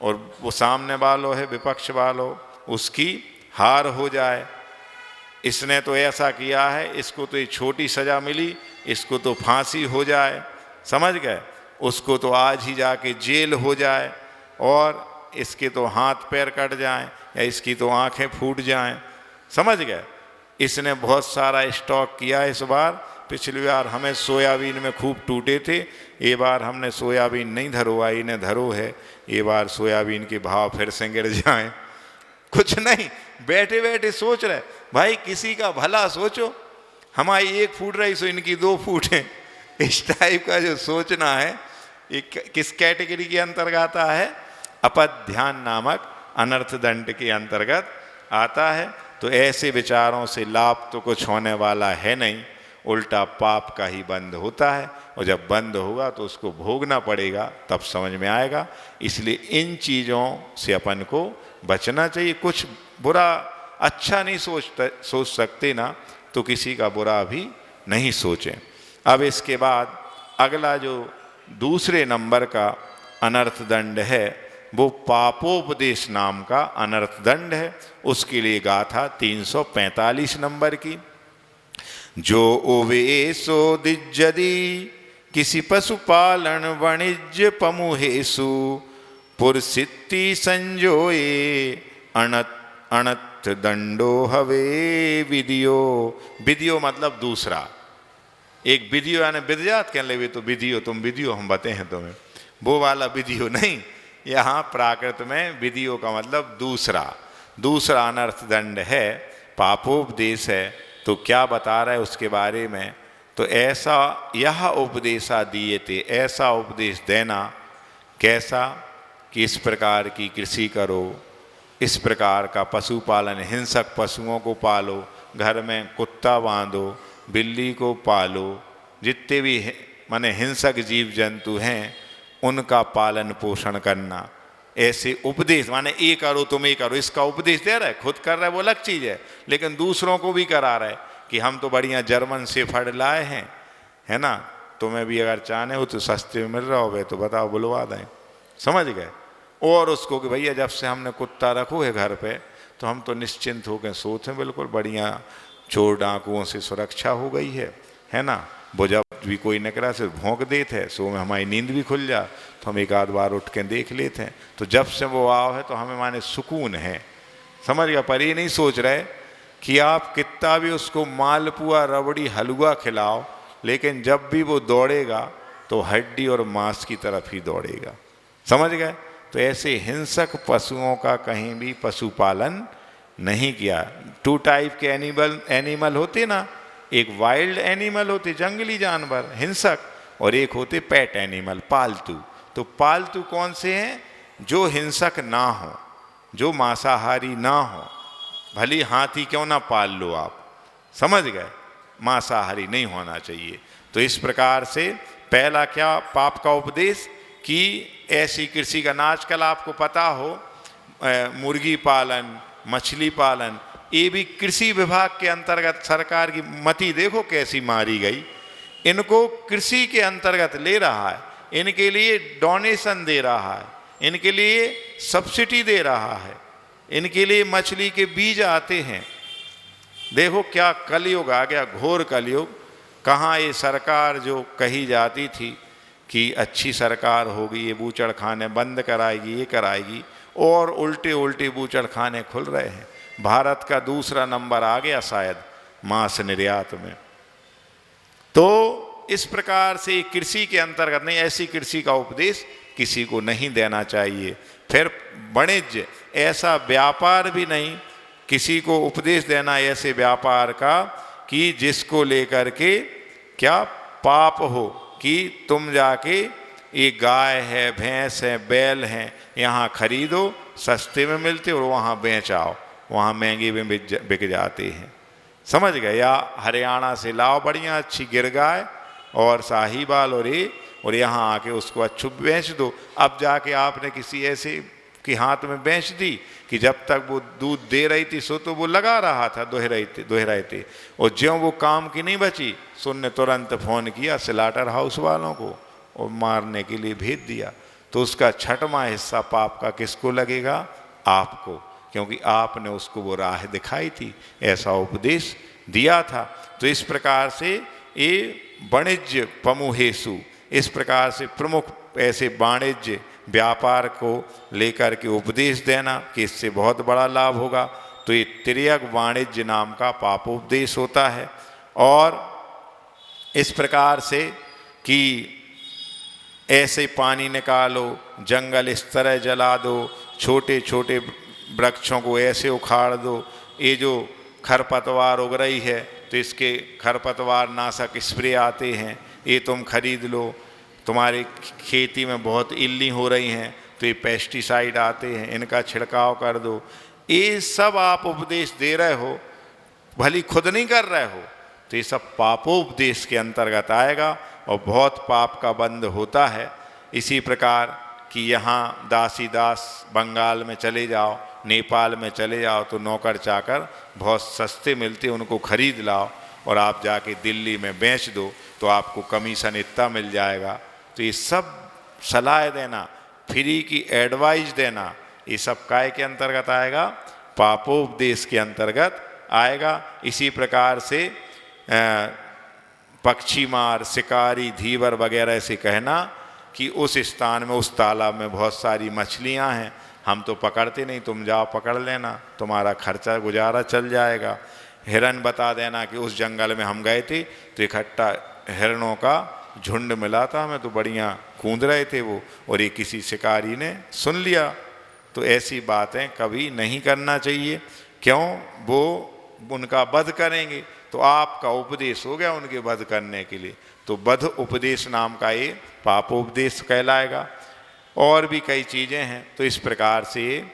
और वो सामने वालों है, विपक्ष वालों, उसकी हार हो जाए। इसने तो ऐसा किया है, इसको तो ये छोटी सज़ा मिली, इसको तो फांसी हो जाए, समझ गए, उसको तो आज ही जाके जेल हो जाए, और इसके तो हाथ पैर कट जाएं, या इसकी तो आंखें फूट जाएं, समझ गए। इसने बहुत सारा स्टॉक किया इस बार, पिछली बार हमें सोयाबीन में खूब टूटे थे, ये बार हमने सोयाबीन नहीं धरोवाई, इन्हें धरो है, ये बार सोयाबीन के भाव फिर से गिर जाएं। कुछ नहीं, बैठे बैठे सोच रहे, भाई किसी का भला सोचो, हमारी एक फूट रही सो इनकी दो फूटें, इस टाइप का जो सोचना है, ये किस कैटेगरी के अंतर्गत आता है, अपध्यान नामक अनर्थ दंड के अंतर्गत आता है। तो ऐसे विचारों से लाभ तो कुछ होने वाला है नहीं, उल्टा पाप का ही बंध होता है, और जब बंद होगा तो उसको भोगना पड़ेगा, तब समझ में आएगा। इसलिए इन चीज़ों से अपन को बचना चाहिए। कुछ बुरा अच्छा नहीं सोच सकते ना, तो किसी का बुरा भी नहीं सोचें। अब इसके बाद अगला जो दूसरे नंबर का अनर्थ दंड है, वो पापोपदेश नाम का अनर्थ दंड है। उसके लिए गाथा 345 नंबर की। जो ओवेसो दिज्जदी किसी पशुपालन वाणिज्य पमुहेसु पुरसिद्धि संजोए अणत दंडो हवे विधियो। विधियो मतलब दूसरा, एक विधियो यानी विद्यात कह ले, तो विधियो तुम विधियो हम बते हैं तुम्हें, वो वाला विधियो नहीं। यहाँ प्राकृत में विधियो का मतलब दूसरा अनर्थ दंड है पापोपदेश है तो क्या बता रहा है उसके बारे में। तो ऐसा यह उपदेशा दिए थे, ऐसा उपदेश देना कैसा कि इस प्रकार की कृषि करो, इस प्रकार का पशुपालन, हिंसक पशुओं को पालो, घर में कुत्ता बांधो, बिल्ली को पालो, जितने भी माने हिंसक जीव जंतु हैं उनका पालन पोषण करना। ऐसे उपदेश माने ये करो तुम ये करो, इसका उपदेश दे रहा है, खुद कर रहा है वो अलग चीज़ है, लेकिन दूसरों को भी करा रहा है कि हम तो बढ़िया जर्मन शेफर्ड लाए हैं, है ना, तुम्हें भी अगर चाहने हो तो सस्ते में मिल रहा हो तो बताओ बुलवा दें, समझ गए। और उसको कि भैया जब से हमने कुत्ता रखो है घर पे तो हम तो निश्चिंत हो गए, सोते बिल्कुल बढ़िया, चोर डाकुओं से सुरक्षा हो गई है ना। वो जब भी कोई नकरा से भौंक देते हैं सो में हमारी नींद भी खुल जा तो हम एक आध बार उठ के देख लेते हैं। तो जब से वो आओ है तो हमें माने सुकून है, समझ गया। पर ये नहीं सोच रहे कि आप कितना भी उसको मालपुआ रबड़ी हलवा खिलाओ, लेकिन जब भी वो दौड़ेगा तो हड्डी और मांस की तरफ ही दौड़ेगा, समझ गए। तो ऐसे हिंसक पशुओं का कहीं भी पशुपालन नहीं किया। 2 टाइप के एनिमल होते ना, एक वाइल्ड एनिमल होते जंगली जानवर हिंसक, और एक होते पेट एनिमल पालतू। तो पालतू कौन से हैं? जो हिंसक ना हो, जो मांसाहारी ना हो। भली हाथी क्यों ना पाल लो आप, समझ गए, मांसाहारी नहीं होना चाहिए। तो इस प्रकार से पहला क्या पाप का उपदेश कि ऐसी कृषि का, आजकल आपको पता हो मुर्गी पालन, मछली पालन, ये भी कृषि विभाग के अंतर्गत सरकार की मति देखो कैसी मारी गई। इनको कृषि के अंतर्गत ले रहा है, इनके लिए डोनेशन दे रहा है, इनके लिए सब्सिडी दे रहा है, इनके लिए मछली के बीज आते हैं। देखो क्या कलयुग आ गया, घोर कलयुग। कहाँ ये सरकार जो कही जाती थी कि अच्छी सरकार होगी, ये बूचड़ खाने बंद कराएगी, ये कराएगी, और उल्टे उल्टे बूचड़ खाने खुल रहे हैं। भारत का दूसरा नंबर आ गया शायद मांस निर्यात में। तो इस प्रकार से कृषि के अंतर्गत नहीं, ऐसी कृषि का उपदेश किसी को नहीं देना चाहिए। फिर वाणिज्य, ऐसा व्यापार भी नहीं किसी को उपदेश देना ऐसे व्यापार का कि जिसको लेकर के क्या पाप हो, कि तुम जाके ये गाय है, भैंस है, बैल हैं, यहाँ खरीदो सस्ते में मिलते और वहाँ बेच आओ, वहाँ महंगे में बिक जाते हैं, समझ गए। या हरियाणा से लाओ बढ़िया अच्छी गिर गाय और साहीवाल और यहाँ आके उसको अच्छू बेच दो। अब जाके आपने किसी ऐसे के हाथ में बेच दी कि जब तक वो दूध दे रही थी सो तो वो लगा रहा था, दोहराए थे, और ज्यों वो काम की नहीं बची सुनने तुरंत फ़ोन किया स्लाटर हाउस वालों को और मारने के लिए भेज दिया। तो उसका 6वां हिस्सा पाप का किसको लगेगा? आपको, क्योंकि आपने उसको वो राह दिखाई थी, ऐसा उपदेश दिया था। तो इस प्रकार से ये वाणिज्य पमुहेसु, इस प्रकार से प्रमुख ऐसे वाणिज्य व्यापार को लेकर के उपदेश देना कि इससे बहुत बड़ा लाभ होगा। तो ये तिर्यक वाणिज्य नाम का पापोपदेश होता है। और इस प्रकार से कि ऐसे पानी निकालो, जंगल इस तरह जला दो, छोटे छोटे वृक्षों को ऐसे उखाड़ दो, ये जो खरपतवार उग रही है तो इसके खरपतवार नाशक स्प्रे आते हैं, ये तुम खरीद लो, तुम्हारी खेती में बहुत इल्ली हो रही हैं तो ये पेस्टिसाइड आते हैं, इनका छिड़काव कर दो। ये सब आप उपदेश दे रहे हो, भली खुद नहीं कर रहे हो, तो ये सब पापोपदेश के अंतर्गत आएगा और बहुत पाप का बंध होता है। इसी प्रकार कि यहाँ दासी दास बंगाल में चले जाओ, नेपाल में चले जाओ तो नौकर चाकर बहुत सस्ते मिलते, उनको खरीद लाओ और आप जाके दिल्ली में बेच दो तो आपको कमीशन इतना मिल जाएगा। तो ये सब सलाह देना, फ्री की एडवाइस देना, ये सब काय के अंतर्गत आएगा? पापोपदेश के अंतर्गत आएगा। इसी प्रकार से पक्षी मार, शिकारी, धीवर वगैरह से कहना कि उस स्थान में, उस तालाब में बहुत सारी मछलियां हैं, हम तो पकड़ते नहीं, तुम जाओ पकड़ लेना, तुम्हारा खर्चा गुजारा चल जाएगा। हिरन बता देना कि उस जंगल में हम गए थे तो इकट्ठा हिरणों का झुंड मिला था, हमें तो बढ़िया कूद रहे थे वो, और ये किसी शिकारी ने सुन लिया। तो ऐसी बातें कभी नहीं करना चाहिए। क्यों? वो उनका वध करेंगे, तो आपका उपदेश हो गया उनके वध करने के लिए, तो वध उपदेश नाम का ये पापोपदेश कहलाएगा। और भी कई चीज़ें हैं। तो इस प्रकार से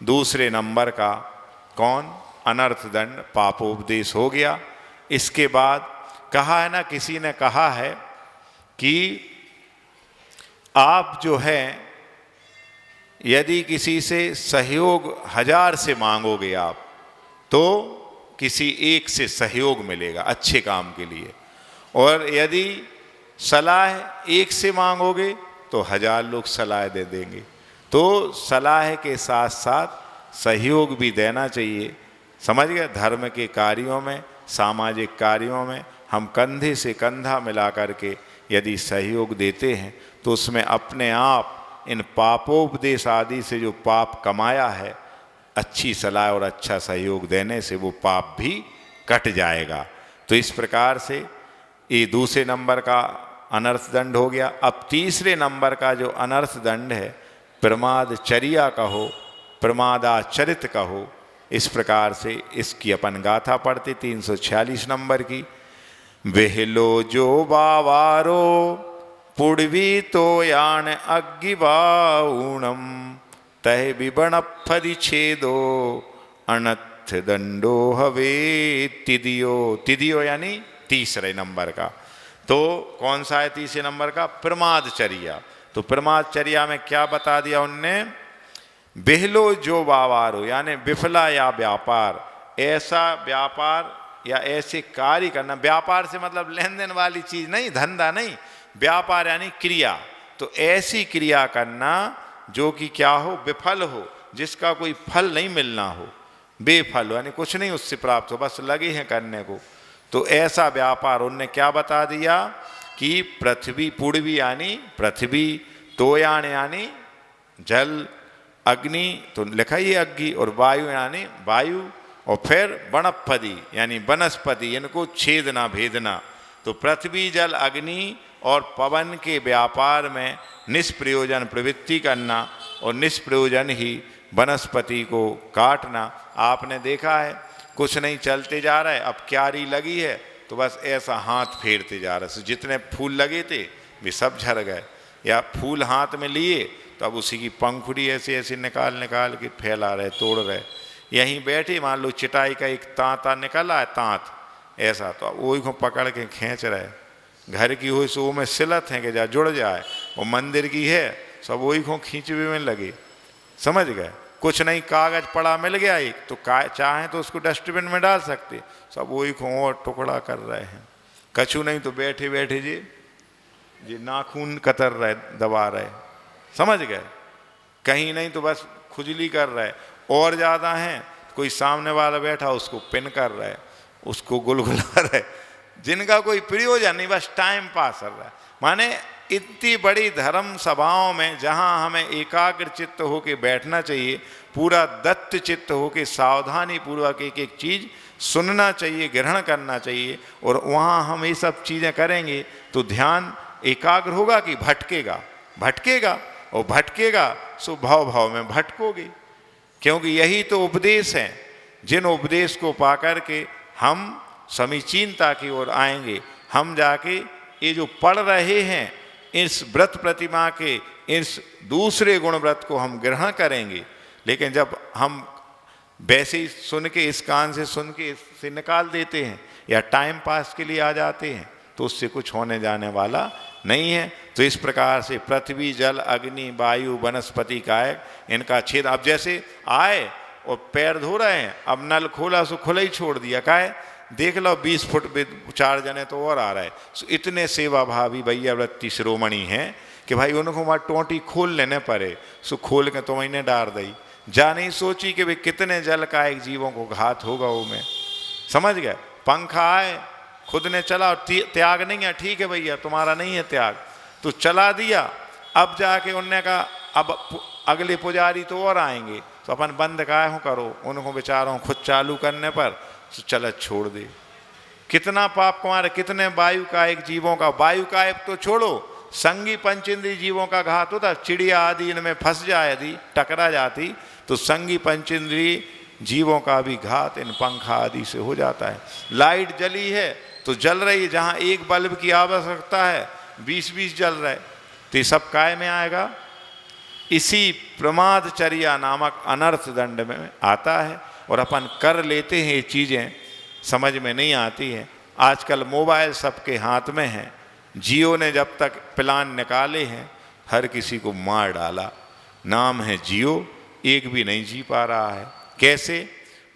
दूसरे नंबर का कौन, अनर्थ दंड पापोपदेश हो गया। इसके बाद कहा है ना, किसी ने कहा है कि आप जो है यदि किसी से सहयोग 1000 से मांगोगे आप, तो किसी एक से सहयोग मिलेगा अच्छे काम के लिए, और यदि सलाह एक से मांगोगे तो 1000 लोग सलाह दे देंगे। तो सलाह के साथ साथ सहयोग भी देना चाहिए, समझ गए। धर्म के कार्यों में, सामाजिक कार्यों में हम कंधे से कंधा मिला करके यदि सहयोग देते हैं, तो उसमें अपने आप इन पापोपदेश आदि से जो पाप कमाया है, अच्छी सलाह और अच्छा सहयोग देने से वो पाप भी कट जाएगा। तो इस प्रकार से ये दूसरे नंबर का अनर्थ दंड हो गया। अब तीसरे नंबर का जो अनर्थ दंड है, प्रमादचर्या कहो, प्रमादाचरित कहो, इस प्रकार से इसकी अपन गाथा पढ़ते 346 नंबर की। वेहलो जो बावारो पुड़वी तो यान अग्गिवाऊणम तह विबण फरिछेदो अनर्थ दंडो हवे तिदियो। तिदियो यानी तीसरे नंबर का। तो कौन सा है तीसरे नंबर का? प्रमादचर्या। तो प्रमादचर्या में क्या बता दिया उनने? बेहलो जो बावारो यानी विफला या व्यापार, ऐसा व्यापार या ऐसे कार्य करना। व्यापार से मतलब लेन देन वाली चीज नहीं, धंधा नहीं, व्यापार यानी क्रिया। तो ऐसी क्रिया करना जो कि क्या हो, विफल हो, जिसका कोई फल नहीं मिलना हो, बेफल हो, यानी कुछ नहीं उससे प्राप्त हो, बस लगे हैं करने को। तो ऐसा व्यापार उनने क्या बता दिया कि पृथ्वी, पूर्वी यानी पृथ्वी, तोयान यानी जल, अग्नि तो लिखा ही अग्नि, और वायु यानी वायु, और फिर वनस्पति यानी वनस्पति, इनको छेदना भेदना। तो पृथ्वी, जल, अग्नि और पवन के व्यापार में निष्प्रयोजन प्रवृत्ति करना और निष्प्रयोजन ही वनस्पति को काटना। आपने देखा है कुछ नहीं चलते जा रहा है, अब क्यारी लगी है तो बस ऐसा हाथ फेरते जा रहे हैं, जितने फूल लगे थे वे सब झड़ गए। या फूल हाथ में लिए तो अब उसी की पंखुड़ी ऐसे ऐसे निकाल निकाल के फैला रहे, तोड़ रहे। यहीं बैठे मान लो चिटाई का एक तांता निकला है, तांत ऐसा, तो वही को पकड़ के खींच रहे। घर की हुई सो में सिलत है कि जा जुड़ जाए, वो मंदिर की है सब वही को खींचवे में लगे, समझ गए। कुछ नहीं, कागज पड़ा मिल गया एक, तो चाहे तो उसको डस्टबिन में डाल सकते, सब वही को और टुकड़ा कर रहे हैं। कछु नहीं तो बैठे बैठे जी नाखून कतर रहे, दबा रहे, समझ गए। कहीं नहीं तो बस खुजली कर रहे, और ज़्यादा हैं कोई सामने वाला बैठा उसको पिन कर रहा है, उसको गुलगुला रहे, जिनका कोई प्रयोजन नहीं, बस टाइम पास कर रहा है। माने इतनी बड़ी धर्म सभाओं में जहां हमें एकाग्र चित्त होके बैठना चाहिए, पूरा दत्त चित्त होके सावधानी पूर्वक एक एक चीज सुनना चाहिए, ग्रहण करना चाहिए, और वहां हम ये सब चीजें करेंगे तो ध्यान एकाग्र होगा कि भटकेगा? भटकेगा, और भटकेगा सो भाव भाव में भटकोगे, क्योंकि यही तो उपदेश है। जिन उपदेश को पाकर के हम समीचीनता की ओर आएंगे, हम जाके ये जो पढ़ रहे हैं इस व्रत प्रतिमा के इस दूसरे गुण व्रत को हम ग्रहण करेंगे। लेकिन जब हम वैसे ही सुन के, इस कान से सुन के इससे निकाल देते हैं या टाइम पास के लिए आ जाते हैं, तो उससे कुछ होने जाने वाला नहीं है। तो इस प्रकार से पृथ्वी, जल, अग्नि, वायु, वनस्पति, कायक, इनका छेद। अब जैसे आए और पैर धो रहे हैं, अब नल खोला सो खुला ही छोड़ दिया, का है देख लो 20 फुट पे 4 जने तो और आ रहा है। सो इतने सेवा भावी भैया वृत्ति शिरोमणि हैं कि भाई उनको वहाँ टोंटी खोल लेने पड़े, सो खोल के तो इन्हें डार दी। जा नहीं सोची कि भाई कितने जल का एक जीवों को घात होगा वो में, समझ गए। पंखा आए, खुद ने चला, और त्याग नहीं है, ठीक है भैया तुम्हारा नहीं है त्याग, तो चला दिया। अब जाके उनने कहा अब अगले पुजारी तो और आएंगे, तो अपन बंद काहे करो, उनको बेचारों खुद चालू करने पर तो चल छोड़ दे। कितना पाप कुमार, कितने वायु कायिक जीवों का, वायु कायिक तो छोड़ो, संगी पंचेंद्रिय जीवों का घात होता। चिड़िया आदि इनमें फंस जाए, यदि टकरा जाती तो संगी पंचेंद्रिय जीवों का भी घात इन पंखा आदि से हो जाता है। लाइट जली है तो जल रही है, जहाँ एक बल्ब की आवश्यकता है 20-20 जल रहे, तो ये सब काय में आएगा? इसी प्रमादचर्या नामक अनर्थ दंड में आता है। और अपन कर लेते हैं ये चीज़ें, समझ में नहीं आती है। आजकल मोबाइल सबके हाथ में है। जियो ने जब तक प्लान निकाले हैं हर किसी को मार डाला। नाम है जियो, एक भी नहीं जी पा रहा है। कैसे?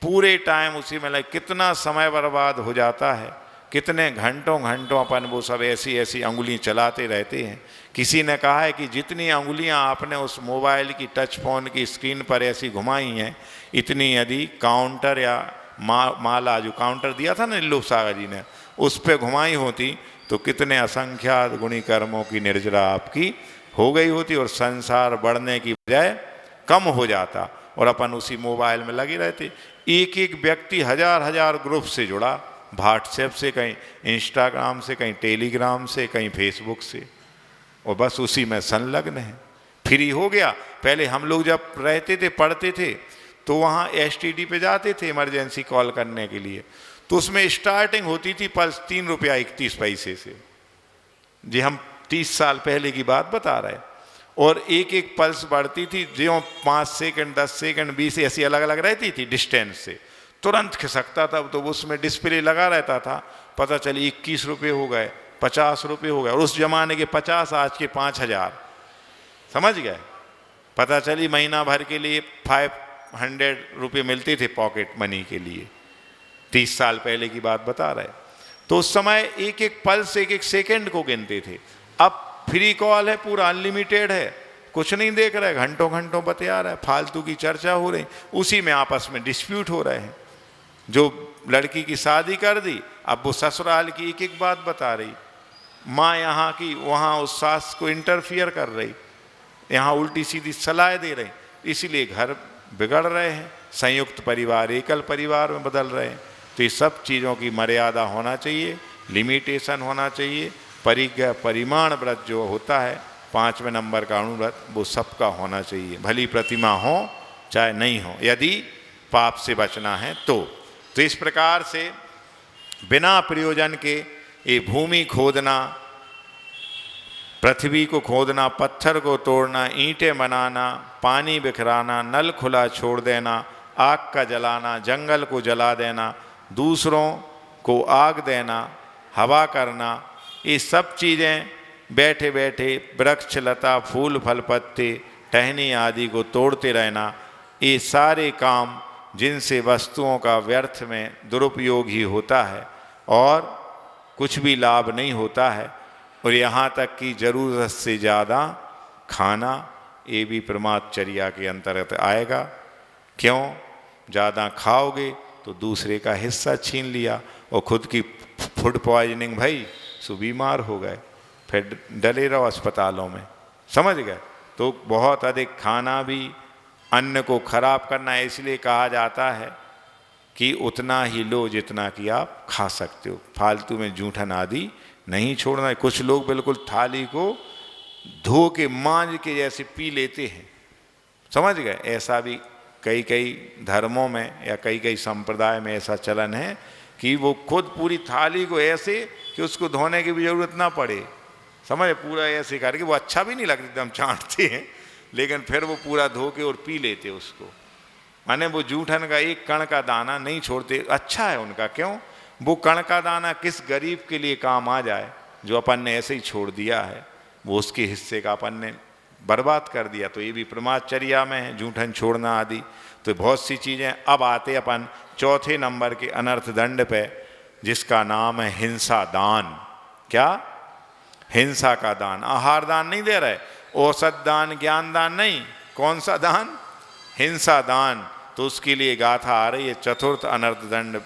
पूरे टाइम उसी में लगे, कितना समय बर्बाद हो जाता है, कितने घंटों घंटों अपन वो सब ऐसी ऐसी अंगुली चलाते रहते हैं। किसी ने कहा है कि जितनी अंगुलियां आपने उस मोबाइल की टच फोन की स्क्रीन पर ऐसी घुमाई हैं, इतनी यदि काउंटर या माला जो काउंटर दिया था ना नीलू सागर जी ने, उस पर घुमाई होती तो कितने असंख्यात गुणी कर्मों की निर्जरा आपकी हो गई होती और संसार बढ़ने की बजाय कम हो जाता। और अपन उसी मोबाइल में लगे रहते। एक एक व्यक्ति हजार हजार ग्रुप से जुड़ा, व्हाट्सएप से, कहीं इंस्टाग्राम से, कहीं टेलीग्राम से, कहीं फेसबुक से, और बस उसी में संलग्न है। फ्री हो गया। पहले हम लोग जब रहते थे, पढ़ते थे, तो वहाँ STD पे जाते थे इमरजेंसी कॉल करने के लिए, तो उसमें स्टार्टिंग होती थी पल्स 3 रुपया 31 पैसे से। जी हम 30 साल पहले की बात बता रहे हैं। और एक एक पल्स बढ़ती थी, जो 5 सेकंड 10 सेकंड 20 ऐसी अलग अलग रहती थी डिस्टेंस से, तुरंत खिसकता था। तो उसमें डिस्प्ले लगा रहता था, पता चली 21 रुपये हो गए, 50 रुपये हो गए। और उस जमाने के 50 आज के 5000, समझ गए? पता चली महीना भर के लिए 500 रुपये मिलते थे पॉकेट मनी के लिए। 30 साल पहले की बात बता रहे। तो उस समय एक एक पल्स एक एक सेकंड को गिनते थे। अब फ्री कॉल है, पूरा अनलिमिटेड है, कुछ नहीं देख रहे, घंटों घंटों बतिया रहा है, फालतू की चर्चा हो रही, उसी में आपस में डिस्प्यूट हो रहे हैं। जो लड़की की शादी कर दी, अब वो ससुराल की एक एक बात बता रही, माँ यहाँ की वहाँ उस सास को इंटरफियर कर रही, यहाँ उल्टी सीधी सलाह दे रही, इसीलिए घर बिगड़ रहे हैं, संयुक्त परिवार एकल परिवार में बदल रहे हैं। तो ये सब चीज़ों की मर्यादा होना चाहिए, लिमिटेशन होना चाहिए। परिज्ञा परिमाण व्रत जो होता है 5वें नंबर का अणुव्रत, वो सबका होना चाहिए, भली प्रतिमा हो चाहे नहीं हो, यदि पाप से बचना है तो इस प्रकार से बिना प्रयोजन के ये भूमि खोदना, पृथ्वी को खोदना, पत्थर को तोड़ना, ईंटें बनाना, पानी बिखराना, नल खुला छोड़ देना, आग का जलाना, जंगल को जला देना, दूसरों को आग देना, हवा करना, ये सब चीज़ें बैठे बैठे वृक्ष लता फूल फल पत्ते टहनी आदि को तोड़ते रहना, ये सारे काम जिनसे वस्तुओं का व्यर्थ में दुरुपयोग ही होता है और कुछ भी लाभ नहीं होता है। और यहाँ तक कि ज़रूरत से ज़्यादा खाना, ये भी प्रमादचर्या के अंतर्गत आएगा। क्यों? ज़्यादा खाओगे तो दूसरे का हिस्सा छीन लिया और खुद की फूड पॉइजनिंग भई, सो बीमार हो गए, फिर डले रहो अस्पतालों में, समझ गए? तो बहुत अधिक खाना भी अन्न को खराब करना है। इसलिए कहा जाता है कि उतना ही लो जितना कि आप खा सकते हो, फालतू में जूठन आदि नहीं छोड़ना है। कुछ लोग बिल्कुल थाली को धो के मांझ के जैसे पी लेते हैं, समझ गए? ऐसा भी कई कई धर्मों में या कई कई संप्रदाय में ऐसा चलन है कि वो खुद पूरी थाली को ऐसे कि उसको धोने की भी जरूरत ना पड़े, समझ, पूरा ऐसे करके, वो अच्छा भी नहीं लगता, एकदम चाटते हैं, लेकिन फिर वो पूरा धो के और पी लेते उसको। माने वो जूठन का एक कण का दाना नहीं छोड़ते। अच्छा है उनका, क्यों? वो कण का दाना किस गरीब के लिए काम आ जाए जो अपन ने ऐसे ही छोड़ दिया है, वो उसके हिस्से का अपन ने बर्बाद कर दिया। तो ये भी प्रमादचर्या में है, जूठन छोड़ना आदि। तो बहुत सी चीज़ें। अब आते अपन चौथे नंबर के अनर्थ दंड पे, जिसका नाम है हिंसा दान। क्या? हिंसा का दान। आहार दान नहीं दे रहे, औसत दान, ज्ञान दान नहीं, कौन सा दान? हिंसा दान। तो उसके लिए गाथा आ रही है, चतुर्थ अनर्थ दंड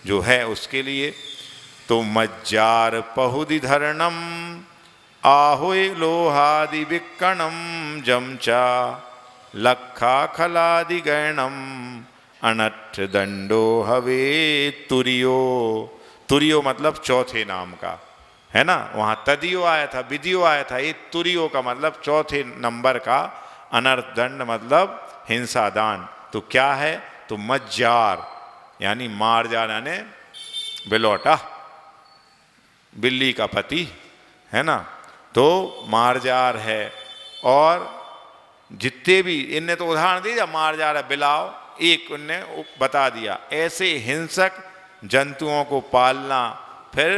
जो है उसके लिए। तो मज्जार पहुदि धरणम आहुय लोहादि विक्कणम जमचा लखा खलादि गैणम अनर्थ दंडो हवे तुरियो। तुरियो मतलब चौथे नाम का है ना, वहाँ तदियो आया था, विदियो आया था, ये तुरियो का मतलब चौथे नंबर का अनर्थ दंड मतलब हिंसा दान। तो क्या है? तो मज्जार यानी मारजार यानी बिलौटा, बिल्ली का पति है ना, तो मारजार है। और जितने भी इनने तो उदाहरण दिया, मारजार है बिलाव, एक उनने बता दिया। ऐसे हिंसक जंतुओं को पालना। फिर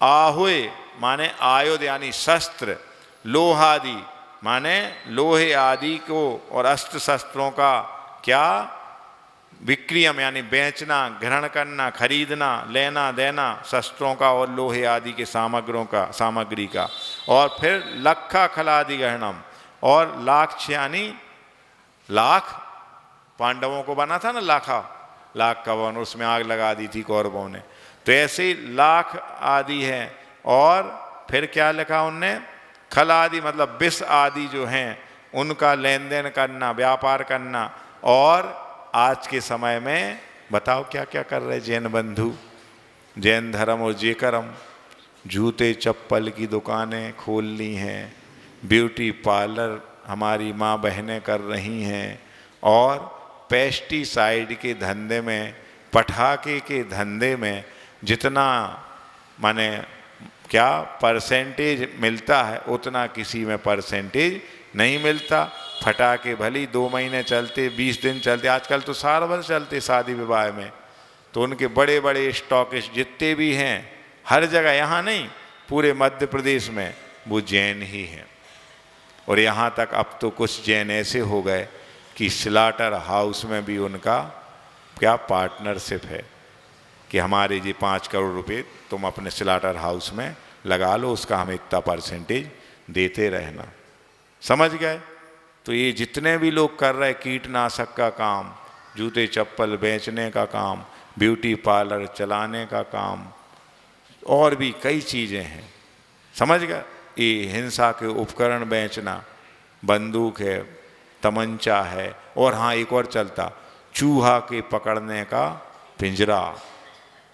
आहुए माने आयुध यानी शस्त्र, लोहादि माने लोहे आदि को और अस्त्र शस्त्रों का क्या विक्रयम यानी बेचना, ग्रहण करना, खरीदना, लेना देना शस्त्रों का और लोहे आदि के सामग्री का। और फिर लखा खलादि ग्रहणम, और लाख यानी लाख, पांडवों को बना था ना लाख का वन, उसमें आग लगा दी थी कौरवों ने, तो ऐसे लाख आदि है। और फिर क्या लिखा उनने, खल आदि मतलब विष आदि जो हैं उनका लेन देन करना, व्यापार करना। और आज के समय में बताओ क्या क्या कर रहे जैन बंधु, जैन धर्म और जे कर्म, जूते चप्पल की दुकानें खोल ली हैं, ब्यूटी पार्लर हमारी माँ बहनें कर रही हैं, और पेस्टिसाइड के धंधे में, पटाखे के धंधे में जितना माने क्या परसेंटेज मिलता है उतना किसी में परसेंटेज नहीं मिलता। फटाके भली 2 महीने चलते, 20 दिन चलते, आजकल तो साल भर चलते शादी विवाह में। तो उनके बड़े बड़े स्टॉकिस्ट जितने भी हैं हर जगह, यहाँ नहीं पूरे मध्य प्रदेश में, वो जैन ही हैं। और यहाँ तक अब तो कुछ जैन ऐसे हो गए कि स्लाटर हाउस में भी उनका क्या पार्टनरशिप है कि हमारे जी 5 करोड़ रुपए तुम अपने स्लाटर हाउस में लगा लो, उसका हमें इतना परसेंटेज देते रहना। समझ गए? तो ये जितने भी लोग कर रहे कीटनाशक का काम, जूते चप्पल बेचने का काम, ब्यूटी पार्लर चलाने का काम, और भी कई चीज़ें हैं, समझ गए? ये हिंसा के उपकरण बेचना, बंदूक है, तमंचा है, और हाँ एक और चलता, चूहा के पकड़ने का पिंजरा।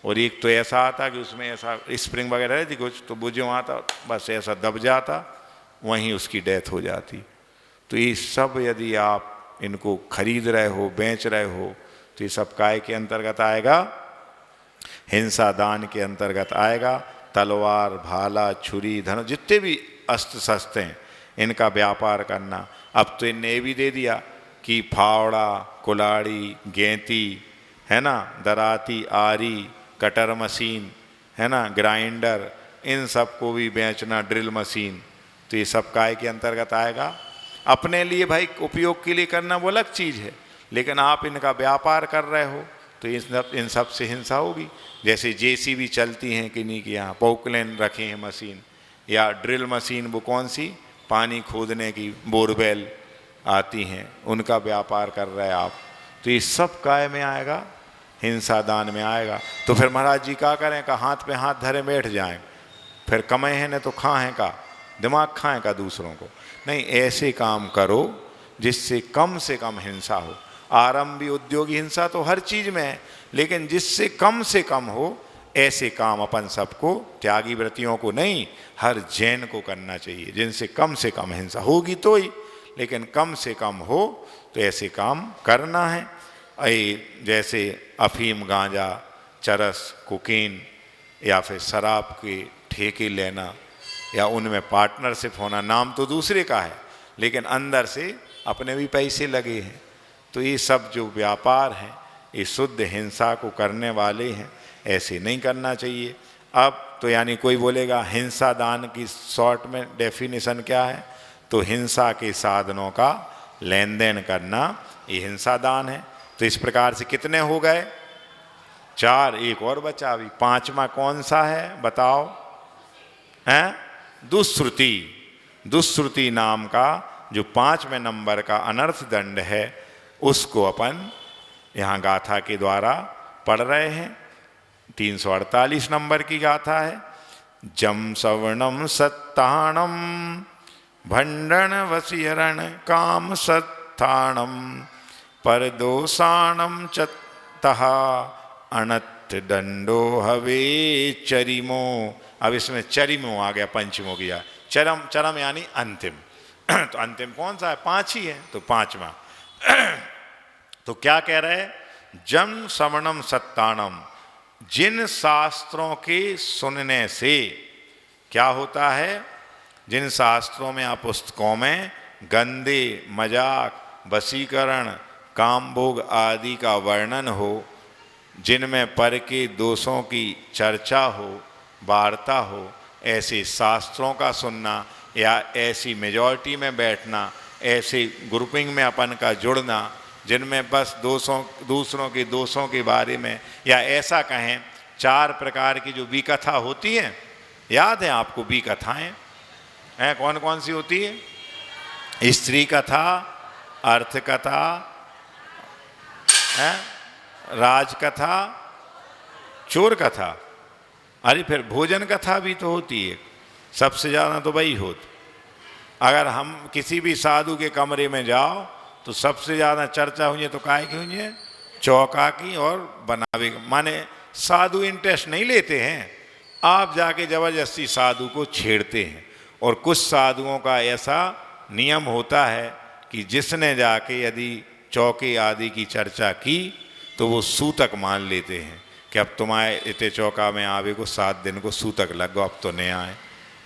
और एक तो ऐसा आता कि उसमें ऐसा स्प्रिंग वगैरह रहती कुछ, तो वो जो आता बस ऐसा दब जाता, वहीं उसकी डेथ हो जाती। तो ये सब यदि आप इनको खरीद रहे हो, बेच रहे हो, तो ये सब काय के अंतर्गत आएगा, हिंसा दान के अंतर्गत आएगा। तलवार, भाला, छुरी, धनुष, जितने भी अस्त्र शस्त्र हैं इनका व्यापार करना। अब तो इनने ये भी दे दिया कि फावड़ा, कुलाड़ी, गेंती है ना, दराती, आरी, कटर मशीन है ना, ग्राइंडर, इन सब को भी बेचना, ड्रिल मशीन, तो ये सब काय के अंतर्गत आएगा। अपने लिए भाई उपयोग के लिए करना वो अलग चीज़ है, लेकिन आप इनका व्यापार कर रहे हो तो इन सब से हिंसा होगी। जैसे जेसीबी चलती हैं किन्हीं के यहाँ, पोकलेन रखे हैं मशीन, या ड्रिल मशीन, वो कौन सी पानी खोदने की, बोरवेल आती हैं, उनका व्यापार कर रहे हैं आप, तो ये सब काय में आएगा, हिंसा दान में आएगा। तो फिर महाराज जी क्या करें का हाथ पे हाथ धरे बैठ जाएं, फिर कमाए हैं न तो खाएं का, दिमाग खाएं का दूसरों को नहीं। ऐसे काम करो जिससे कम से कम हिंसा हो। आरंभी उद्योगी हिंसा तो हर चीज़ में है, लेकिन जिससे कम हो ऐसे काम अपन सबको, त्यागी व्रतियों को नहीं, हर जैन को करना चाहिए, जिनसे कम हिंसा होगी तो ही, लेकिन कम से कम हो तो ऐसे काम करना है। जैसे अफीम, गांजा, चरस, कोकीन या फिर शराब के ठेके लेना या उनमें पार्टनरशिप होना, नाम तो दूसरे का है लेकिन अंदर से अपने भी पैसे लगे हैं। तो ये सब जो व्यापार हैं ये शुद्ध हिंसा को करने वाले हैं, ऐसे नहीं करना चाहिए। अब तो यानी कोई बोलेगा हिंसा दान की शॉर्ट में डेफिनेशन क्या है, तो हिंसा के साधनों का लेन देन करना ये हिंसा दान है। तो इस प्रकार से कितने हो गए? 4, एक और बचा अभी, 5वां कौन सा है बताओ? हैं? दुष्श्रुति। दुष्श्रुति नाम का जो 5वें नंबर का अनर्थ दंड है उसको अपन यहाँ गाथा के द्वारा पढ़ रहे हैं। 348 नंबर की गाथा है। जम सवर्णम सत्ताणम भंडन वसीहरण काम सत्थाणम परदोषाणम चत्तहा अनत दंडो हवे चरिमो। अब इसमें चरिमो आ गया, पंचमो किया। चरम यानी अंतिम। तो अंतिम कौन सा है? 5 ही है, तो 5वां। तो क्या कह रहे हैं? जम श्रवणम सत्तानम, जिन शास्त्रों के सुनने से क्या होता है? जिन शास्त्रों में या पुस्तकों में गंदे, मजाक, वशीकरण, कामभोग आदि का वर्णन हो, जिनमें पर के दोषों की चर्चा हो, वार्ता हो, ऐसे शास्त्रों का सुनना या ऐसी मेजॉरिटी में बैठना, ऐसे ग्रुपिंग में अपन का जुड़ना जिनमें बस दूसरों के दोषों के बारे में, या ऐसा कहें 4 प्रकार की जो विकथा होती है, याद है आपको विकथाएं हैं? कौन कौन सी होती है? स्त्री कथा, अर्थ कथा है, राजकथा, चोर कथा, अरे फिर भोजन कथा भी तो होती है। सबसे ज़्यादा तो वही होती। अगर हम किसी भी साधु के कमरे में जाओ तो सबसे ज़्यादा चर्चा हुई है तो काहे की हुई है? चौका की और बनावे। माने साधु इंटरेस्ट नहीं लेते हैं, आप जाके ज़बरदस्ती साधु को छेड़ते हैं। और कुछ साधुओं का ऐसा नियम होता है कि जिसने जाके यदि चौके आदि की चर्चा की तो वो सूतक मान लेते हैं कि अब तुम्हारे इतने चौका में आवे को 7 दिन को सूतक लग गो, अब तो नहीं आए,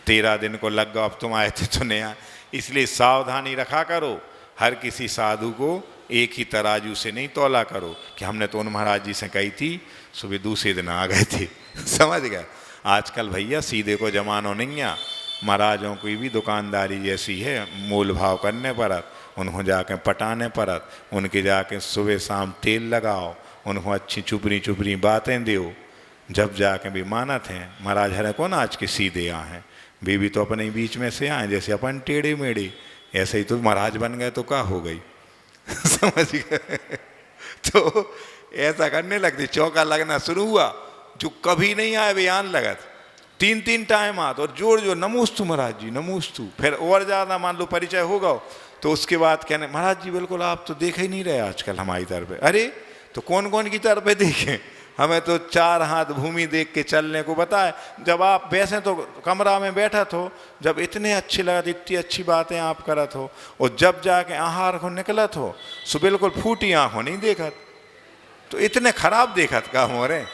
13 दिन को लग गो, अब तुम आए थे तो नहीं आए। इसलिए सावधानी रखा करो, हर किसी साधु को एक ही तराजू से नहीं तौला करो कि हमने तो उन महाराज जी से कही थी, सुबह दूसरे दिन आ गए थे। समझ गए? आजकल भैया सीधे को जमानो नहीं है, महाराजों की भी दुकानदारी जैसी है, मोल भाव करने परत, उनको जाके पटाने परत, उनके जाके सुबह शाम तेल लगाओ, उनको अच्छी चुपड़ी चुपड़ी बातें दो, जब जाके भी मानत हैं। महाराज हरे कौन आज के सीधे आए हैं, बीवी तो अपने बीच में से आए, जैसे अपन टेढ़े मेढ़े, ऐसे ही तो महाराज बन गए तो क्या हो गई। समझ गए? तो ऐसा करने लगती, चौका लगना शुरू हुआ, जो कभी नहीं आए बयान लगत, 3 टाइम आत और जोड़ जो नमोस्तु महाराज जी नमोस्तु। फिर और ज़्यादा मान लो परिचय होगा तो उसके बाद कहने महाराज जी बिल्कुल आप तो देख ही नहीं रहे आजकल हमारी तरफ। अरे तो कौन कौन की तरफ देखें, हमें तो 4 हाथ भूमि देख के चलने को बताए। जब आप वैसे तो कमरा में बैठा हो, जब इतने अच्छे लगा, इतनी अच्छी बातें आप करत हो, और जब जाके आहार को निकलत हो सो बिल्कुल फूटी आँखों नहीं देखत, तो इतने खराब देखत का हो रहे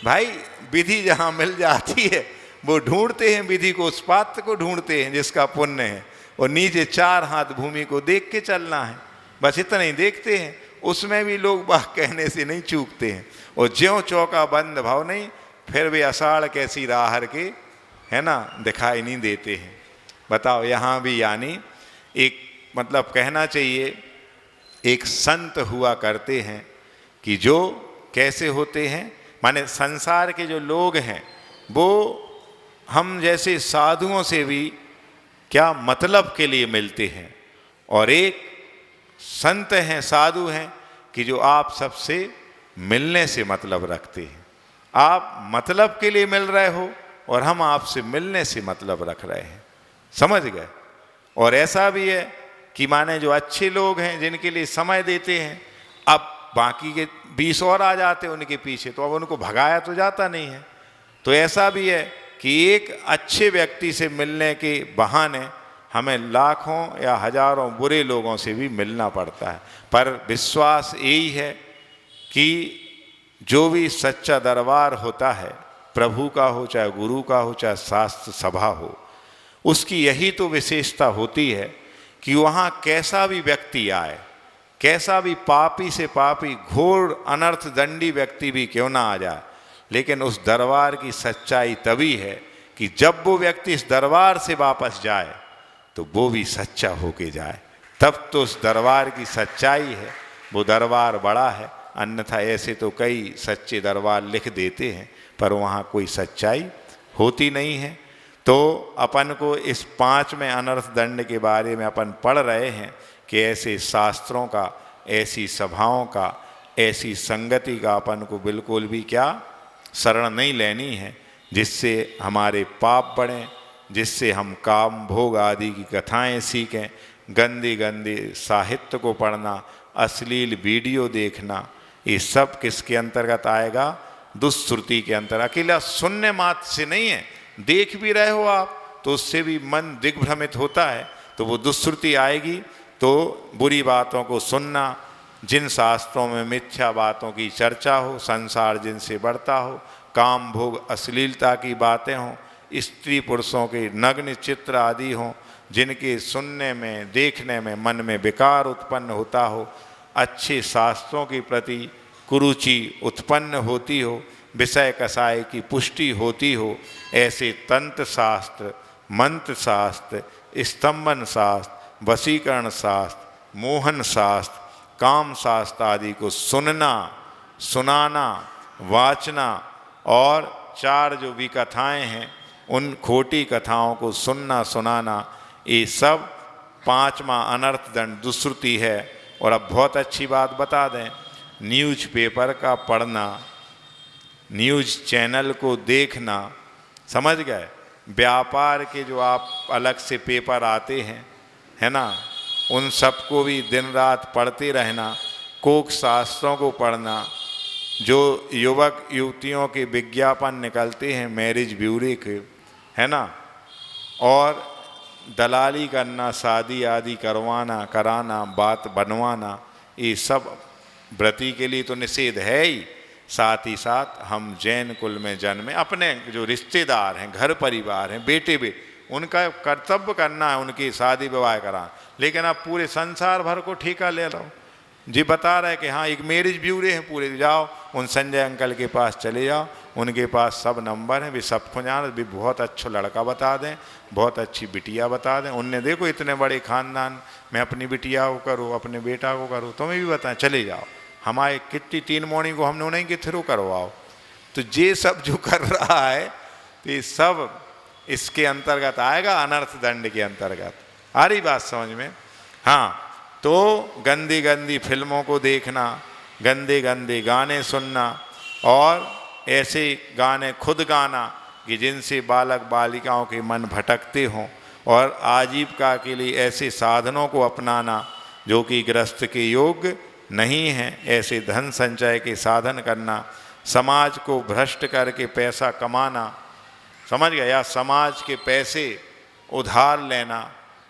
भाई। विधि जहाँ मिल जाती है वो ढूंढते हैं विधि को, उस पात्र को ढूंढते हैं जिसका पुण्य है, और नीचे 4 हाथ भूमि को देख के चलना है, बस इतना ही देखते हैं। उसमें भी लोग बात कहने से नहीं चूकते हैं, और ज्यों चौका बंद भाव नहीं, फिर भी अषाढ़ कैसी राहर के है ना दिखाई नहीं देते हैं। बताओ यहाँ भी यानी एक मतलब कहना चाहिए एक संत हुआ करते हैं कि जो कैसे होते हैं, माने संसार के जो लोग हैं वो हम जैसे साधुओं से भी क्या मतलब के लिए मिलते हैं, और एक संत हैं, साधु हैं कि जो आप सबसे मिलने से मतलब रखते हैं। आप मतलब के लिए मिल रहे हो और हम आपसे मिलने से मतलब रख रहे हैं। समझ गए? और ऐसा भी है कि माने जो अच्छे लोग हैं जिनके लिए समय देते हैं, अब बाकी के 20 और आ जाते हैं उनके पीछे, तो अब उनको भगाया तो जाता नहीं है। तो ऐसा भी है कि एक अच्छे व्यक्ति से मिलने के बहाने हमें लाखों या हजारों बुरे लोगों से भी मिलना पड़ता है। पर विश्वास यही है कि जो भी सच्चा दरबार होता है, प्रभु का हो चाहे गुरु का हो चाहे शास्त्र सभा हो, उसकी यही तो विशेषता होती है कि वहाँ कैसा भी व्यक्ति आए, कैसा भी पापी से पापी घोर अनर्थ दंडी व्यक्ति भी क्यों ना आ जाए, लेकिन उस दरबार की सच्चाई तभी है कि जब वो व्यक्ति इस दरबार से वापस जाए तो वो भी सच्चा होके जाए, तब तो उस दरबार की सच्चाई है, वो दरबार बड़ा है। अन्यथा ऐसे तो कई सच्चे दरबार लिख देते हैं पर वहाँ कोई सच्चाई होती नहीं है। तो अपन को इस 5वें अनर्थ दंड के बारे में अपन पढ़ रहे हैं कि ऐसे शास्त्रों का, ऐसी सभाओं का, ऐसी संगति का अपन को बिल्कुल भी क्या शरण नहीं लेनी है, जिससे हमारे पाप बढ़ें, जिससे हम काम भोग आदि की कथाएं सीखें, गंदी गंदी साहित्य को पढ़ना, अश्लील वीडियो देखना, ये सब किसके अंतर्गत आएगा? दुष्श्रुति के अंतर। अकेला सुनने मात्र से नहीं है, देख भी रहे हो आप तो उससे भी मन दिग्भ्रमित होता है, तो वो दुष्श्रुति आएगी। तो बुरी बातों को सुनना, जिन शास्त्रों में मिथ्या बातों की चर्चा हो, संसार जिनसे बढ़ता हो, काम भोग अश्लीलता की बातें हों, स्त्री पुरुषों के नग्न चित्र आदि हों, जिनके सुनने में देखने में मन में विकार उत्पन्न होता हो, अच्छे शास्त्रों के प्रति कुरुचि उत्पन्न होती हो, विषय कसाय की पुष्टि होती हो, ऐसे तंत्र शास्त्र, मंत्र शास्त्र, स्तंभन शास्त्र, वशीकरण शास्त्र, मोहन शास्त्र, काम शास्त्र आदि को सुनना, सुनाना, वाचना और 4 जो भी कथाएं हैं उन खोटी कथाओं को सुनना सुनाना, ये सब 5वां अनर्थ दंड दुष्श्रुति है। और अब बहुत अच्छी बात बता दें, न्यूज़पेपर का पढ़ना, न्यूज़ चैनल को देखना, समझ गए, व्यापार के जो आप अलग से पेपर आते हैं, है ना, उन सबको भी दिन रात पढ़ते रहना, कोक शास्त्रों को पढ़ना, जो युवक युवतियों के विज्ञापन निकलते हैं मैरिज ब्यूरो के, है ना, और दलाली करना, शादी आदि करवाना कराना, बात बनवाना, ये सब व्रती के लिए तो निषेध है ही। साथ ही साथ हम जैन कुल में जन्मे, अपने जो रिश्तेदार हैं, घर परिवार हैं, बेटे भी, उनका कर्तव्य करना है, उनकी शादी विवाह कराना। लेकिन आप पूरे संसार भर को ठेका ले लो। जी बता रहे कि हाँ एक मैरिज ब्यूरो है, पूरे जाओ उन संजय अंकल के पास चले जाओ, उनके पास सब नंबर हैं, वे सबको जान, भी बहुत अच्छा लड़का बता दें, बहुत अच्छी बिटिया बता दें। उनने देखो इतने बड़े खानदान में अपनी बिटिया को करो, अपने बेटा को करो, तुम्हें भी बताएं, चले जाओ, हमारे कितनी 3 मॉर्निंग को हमने उन्हीं के थ्रू करवाओ। तो ये सब जो कर रहा है तो ये सब इसके अंतर्गत आएगा, अनर्थ दंड के अंतर्गत। आ रही बात समझ में? हाँ, तो गंदी गंदी फिल्मों को देखना, गंदे गंदे गाने सुनना और ऐसे गाने खुद गाना कि जिनसे बालक बालिकाओं के मन भटकते हों, और आजीविका के लिए ऐसे साधनों को अपनाना जो कि गृहस्थ के योग्य नहीं हैं, ऐसे धन संचय के साधन करना, समाज को भ्रष्ट करके पैसा कमाना, समझ गया, या समाज के पैसे उधार लेना,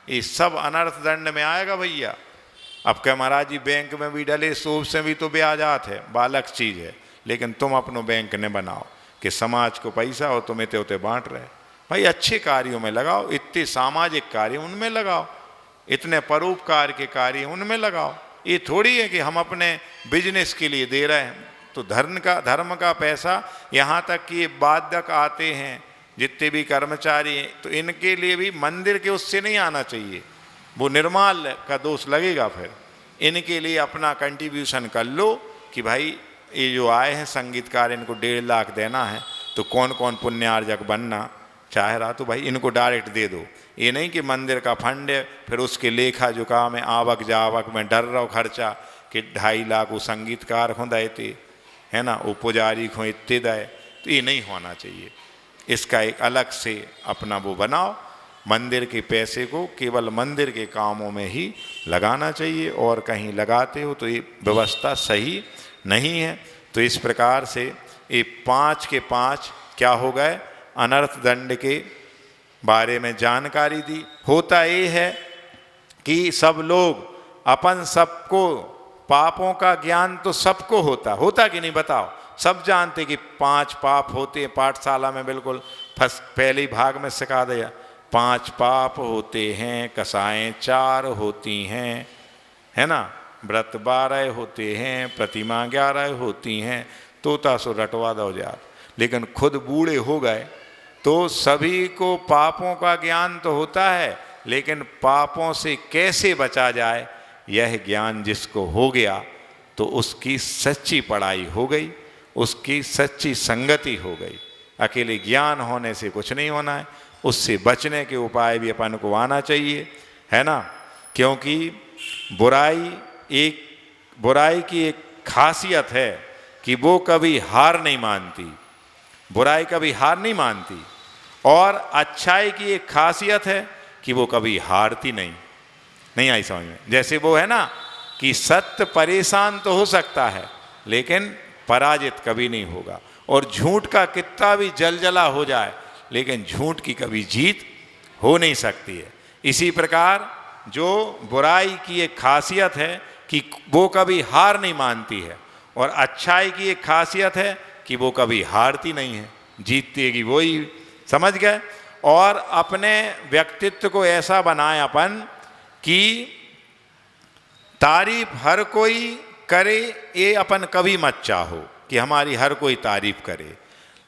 ये सब अनर्थ दंड में आएगा भैया। अब क्या महाराज जी बैंक में भी डले, सूद से भी तो ब्याज आते है, बालक चीज़ है, लेकिन तुम अपनो बैंक ने बनाओ कि समाज को पैसा हो तुम इतने उतने बांट रहे। भाई अच्छे कार्यों में लगाओ, इतने सामाजिक कार्य उनमें लगाओ, इतने परोपकार के कार्य उनमें लगाओ। ये थोड़ी है कि हम अपने बिजनेस के लिए दे रहे हैं। तो धर्म का पैसा, यहाँ तक कि ये बाध्यक आते हैं जितने भी कर्मचारी हैं, तो इनके लिए भी मंदिर के उससे नहीं आना चाहिए, वो निर्माल का दोष लगेगा। फिर इनके लिए अपना कंट्रीब्यूशन कर लो कि भाई ये जो आए हैं संगीतकार, इनको 1.5 लाख देना है, तो कौन कौन पुण्यार्जक बनना चाह रहा तो भाई इनको डायरेक्ट दे दो। ये नहीं कि मंदिर का फंड है फिर उसके लेखा जोखा में आवक जावक में डर रहो खर्चा कि 2.5 लाख वो संगीतकार हों देते, है ना, वो पुजारी को इतने दे, तो ये नहीं होना चाहिए। इसका एक अलग से अपना वो बनाओ, मंदिर के पैसे को केवल मंदिर के कामों में ही लगाना चाहिए, और कहीं लगाते हो तो ये व्यवस्था सही नहीं है। तो इस प्रकार से ये 5 के 5 क्या हो गए, अनर्थ दंड के बारे में जानकारी दी। होता ये है कि सब लोग अपन सबको पापों का ज्ञान तो सबको होता कि नहीं बताओ? सब जानते कि 5 पाप होते हैं, पाठशाला में बिल्कुल पहले ही भाग में सिखा दिया, 5 पाप होते हैं, कसाएं 4 होती हैं, है ना, व्रत 12 होते हैं, प्रतिमा 11 होती हैं, तोता सो रटवा दो यार। लेकिन खुद बूढ़े हो गए तो सभी को पापों का ज्ञान तो होता है, लेकिन पापों से कैसे बचा जाए यह ज्ञान जिसको हो गया तो उसकी सच्ची पढ़ाई हो गई, उसकी सच्ची संगति हो गई। अकेले ज्ञान होने से कुछ नहीं होना है, उससे बचने के उपाय भी अपन को आना चाहिए, है ना। क्योंकि बुराई की एक खासियत है कि वो कभी हार नहीं मानती, बुराई कभी हार नहीं मानती, और अच्छाई की एक खासियत है कि वो कभी हारती नहीं आई समझ में। जैसे वो है ना कि सत्य परेशान तो हो सकता है लेकिन पराजित कभी नहीं होगा, और झूठ का कितना भी जलजला हो जाए लेकिन झूठ की कभी जीत हो नहीं सकती है। इसी प्रकार जो बुराई की एक खासियत है कि वो कभी हार नहीं मानती है, और अच्छाई की एक खासियत है कि वो कभी हारती नहीं है, जीतती है वही। समझ गए? और अपने व्यक्तित्व को ऐसा बनाए अपन कि तारीफ हर कोई करे, ये अपन कभी मत चाहो कि हमारी हर कोई तारीफ करे,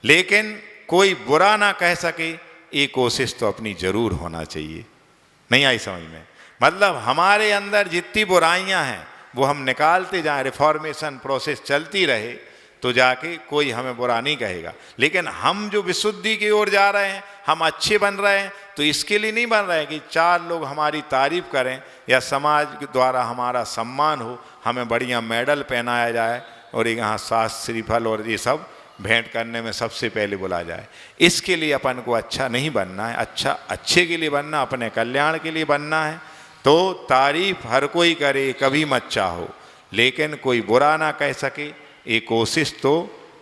लेकिन कोई बुरा ना कह सके, ये कोशिश तो अपनी जरूर होना चाहिए। नहीं आई समझ में? मतलब हमारे अंदर जितनी बुराइयां हैं वो हम निकालते जाएं, रिफॉर्मेशन प्रोसेस चलती रहे, तो जाके कोई हमें बुरा नहीं कहेगा। लेकिन हम जो विशुद्धि की ओर जा रहे हैं, हम अच्छे बन रहे हैं, तो इसके लिए नहीं बन रहे हैं कि 4 लोग हमारी तारीफ करें या समाज द्वारा हमारा सम्मान हो, हमें बढ़िया मेडल पहनाया जाए और यहाँ सास श्रीफल और ये सब भेंट करने में सबसे पहले बुला जाए। इसके लिए अपन को अच्छा नहीं बनना है, अच्छे के लिए बनना, अपने कल्याण के लिए बनना है। तो तारीफ हर कोई करे, कभी मत चाहो, लेकिन कोई बुरा ना कह सके, ये कोशिश तो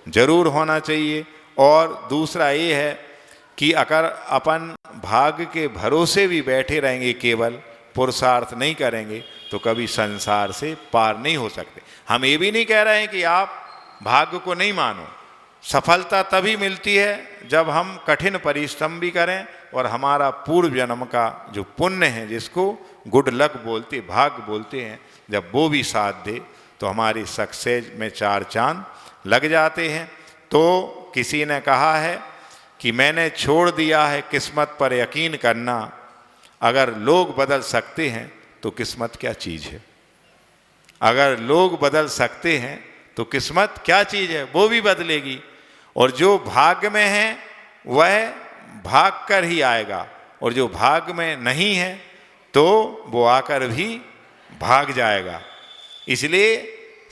जरूर होना चाहिए। और दूसरा ये है कि अगर अपन भाग्य के भरोसे भी बैठे रहेंगे, केवल पुरुषार्थ नहीं करेंगे, तो कभी संसार से पार नहीं हो सकते। हम ये भी नहीं कह रहे हैं कि आप भाग्य को नहीं मानो। सफलता तभी मिलती है जब हम कठिन परिश्रम भी करें और हमारा पूर्व जन्म का जो पुण्य है, जिसको गुड लक बोलते, भाग्य बोलते हैं, जब वो भी साथ दे तो हमारी सक्सेस में 4 चांद लग जाते हैं। तो किसी ने कहा है कि मैंने छोड़ दिया है किस्मत पर यकीन करना, अगर लोग बदल सकते हैं तो किस्मत क्या चीज़ है। अगर लोग बदल सकते हैं तो किस्मत क्या चीज़ है, वो भी बदलेगी। और जो भाग्य में है वह भाग कर ही आएगा, और जो भाग्य में नहीं है तो वो आकर भी भाग जाएगा। इसलिए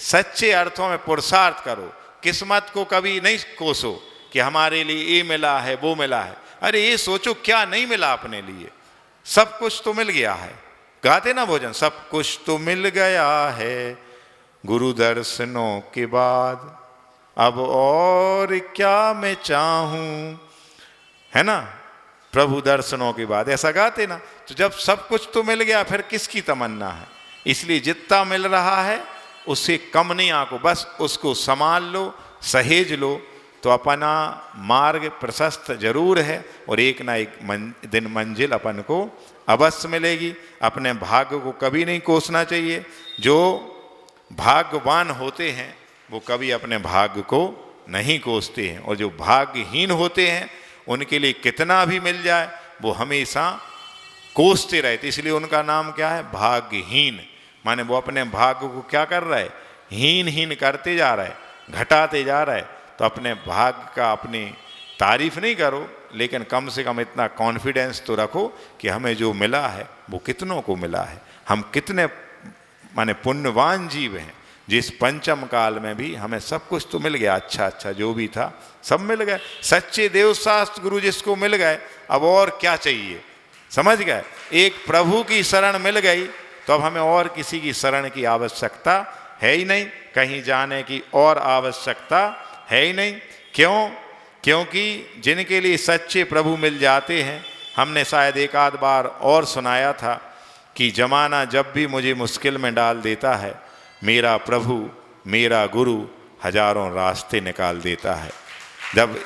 सच्चे अर्थों में पुरुषार्थ करो, किस्मत को कभी नहीं कोसो कि हमारे लिए ये मिला है वो मिला है। अरे ये सोचो क्या नहीं मिला अपने लिए, सब कुछ तो मिल गया है। गाते ना भोजन, सब कुछ तो मिल गया है गुरु दर्शनों के बाद, अब और क्या मैं चाहूं, है ना, प्रभु दर्शनों के बाद, ऐसा गाते ना। तो जब सब कुछ तो मिल गया, फिर किसकी तमन्ना है। इसलिए जितना मिल रहा है उससे कम नहीं आंको, बस उसको संभाल लो, सहेज लो, तो अपना मार्ग प्रशस्त जरूर है और एक ना एक दिन मंजिल अपन को अवश्य मिलेगी। अपने भाग्य को कभी नहीं कोसना चाहिए। जो भाग्यवान होते हैं वो कभी अपने भाग्य को नहीं कोसते हैं, और जो भाग्यहीन होते हैं उनके लिए कितना भी मिल जाए वो हमेशा कोसते रहते। इसलिए उनका नाम क्या है, भाग्यहीन। माने वो अपने भाग्य को क्या कर रहा है, हीन करते जा रहा है, घटाते जा रहा है। तो अपने भाग्य का अपनी तारीफ नहीं करो, लेकिन कम से कम इतना कॉन्फिडेंस तो रखो कि हमें जो मिला है वो कितनों को मिला है, हम कितने माने पुण्यवान जीव हैं, जिस पंचम काल में भी हमें सब कुछ तो मिल गया, अच्छा जो भी था सब मिल गए। सच्चे देवशास्त्र गुरु जिसको मिल गए, अब और क्या चाहिए। समझ गए? एक प्रभु की शरण मिल गई तो अब हमें और किसी की शरण की आवश्यकता है ही नहीं, कहीं जाने की और आवश्यकता है ही नहीं। क्यों? क्योंकि जिनके लिए सच्चे प्रभु मिल जाते हैं, हमने शायद एक आध बार और सुनाया था कि जमाना जब भी मुझे मुश्किल में डाल देता है, मेरा प्रभु मेरा गुरु हजारों रास्ते निकाल देता है। जब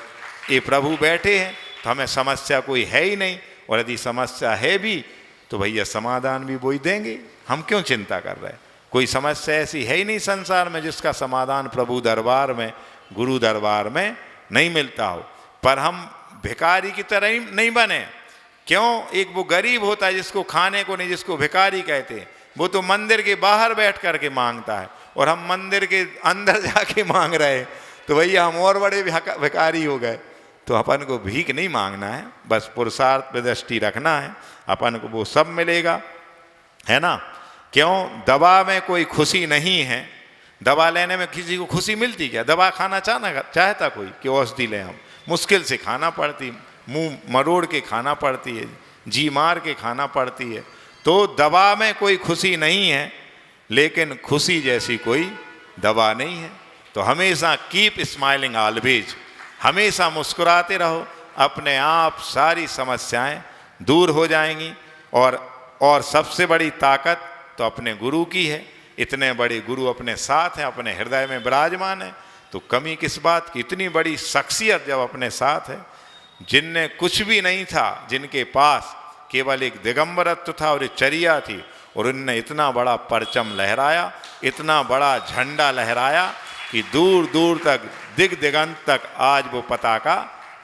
ये प्रभु बैठे हैं तो हमें समस्या कोई है ही नहीं, और यदि समस्या है भी तो भैया समाधान भी वही देंगे, हम क्यों चिंता कर रहे हैं। कोई समस्या ऐसी है ही नहीं संसार में जिसका समाधान प्रभु दरबार में, गुरु दरबार में नहीं मिलता हो। पर हम भिखारी की तरह ही नहीं बने। क्यों? एक वो गरीब होता है जिसको खाने को नहीं, जिसको भिखारी कहते हैं, वो तो मंदिर के बाहर बैठ करके मांगता है, और हम मंदिर के अंदर जाके मांग रहे हैं, तो भैया हम और बड़े भिखारी हो गए। तो अपन को भीख नहीं मांगना है, बस पुरुषार्थ पे दृष्टि रखना है, अपन को वो सब मिलेगा, है ना। क्यों? दवा में कोई खुशी नहीं है। दवा लेने में किसी को खुशी मिलती क्या? दवा खाना चाहता कोई कि औषधि लें, हम मुश्किल से खाना पड़ती, मुंह मरोड़ के खाना पड़ती है, जी मार के खाना पड़ती है। तो दवा में कोई खुशी नहीं है, लेकिन खुशी जैसी कोई दवा नहीं है। तो हमेशा कीप स्माइलिंग ऑलवेज, हमेशा मुस्कुराते रहो, अपने आप सारी समस्याएं दूर हो जाएंगी। और सबसे बड़ी ताकत तो अपने गुरु की है। इतने बड़े गुरु अपने साथ हैं, अपने हृदय में विराजमान है, तो कमी किस बात की। इतनी बड़ी शख्सियत जब अपने साथ है, जिनने कुछ भी नहीं था, जिनके पास केवल एक दिगंबरत्व था और एक चर्या थी, और उनने इतना बड़ा परचम लहराया, इतना बड़ा झंडा लहराया कि दूर दूर तक, दिग दिगंत तक आज वो पताका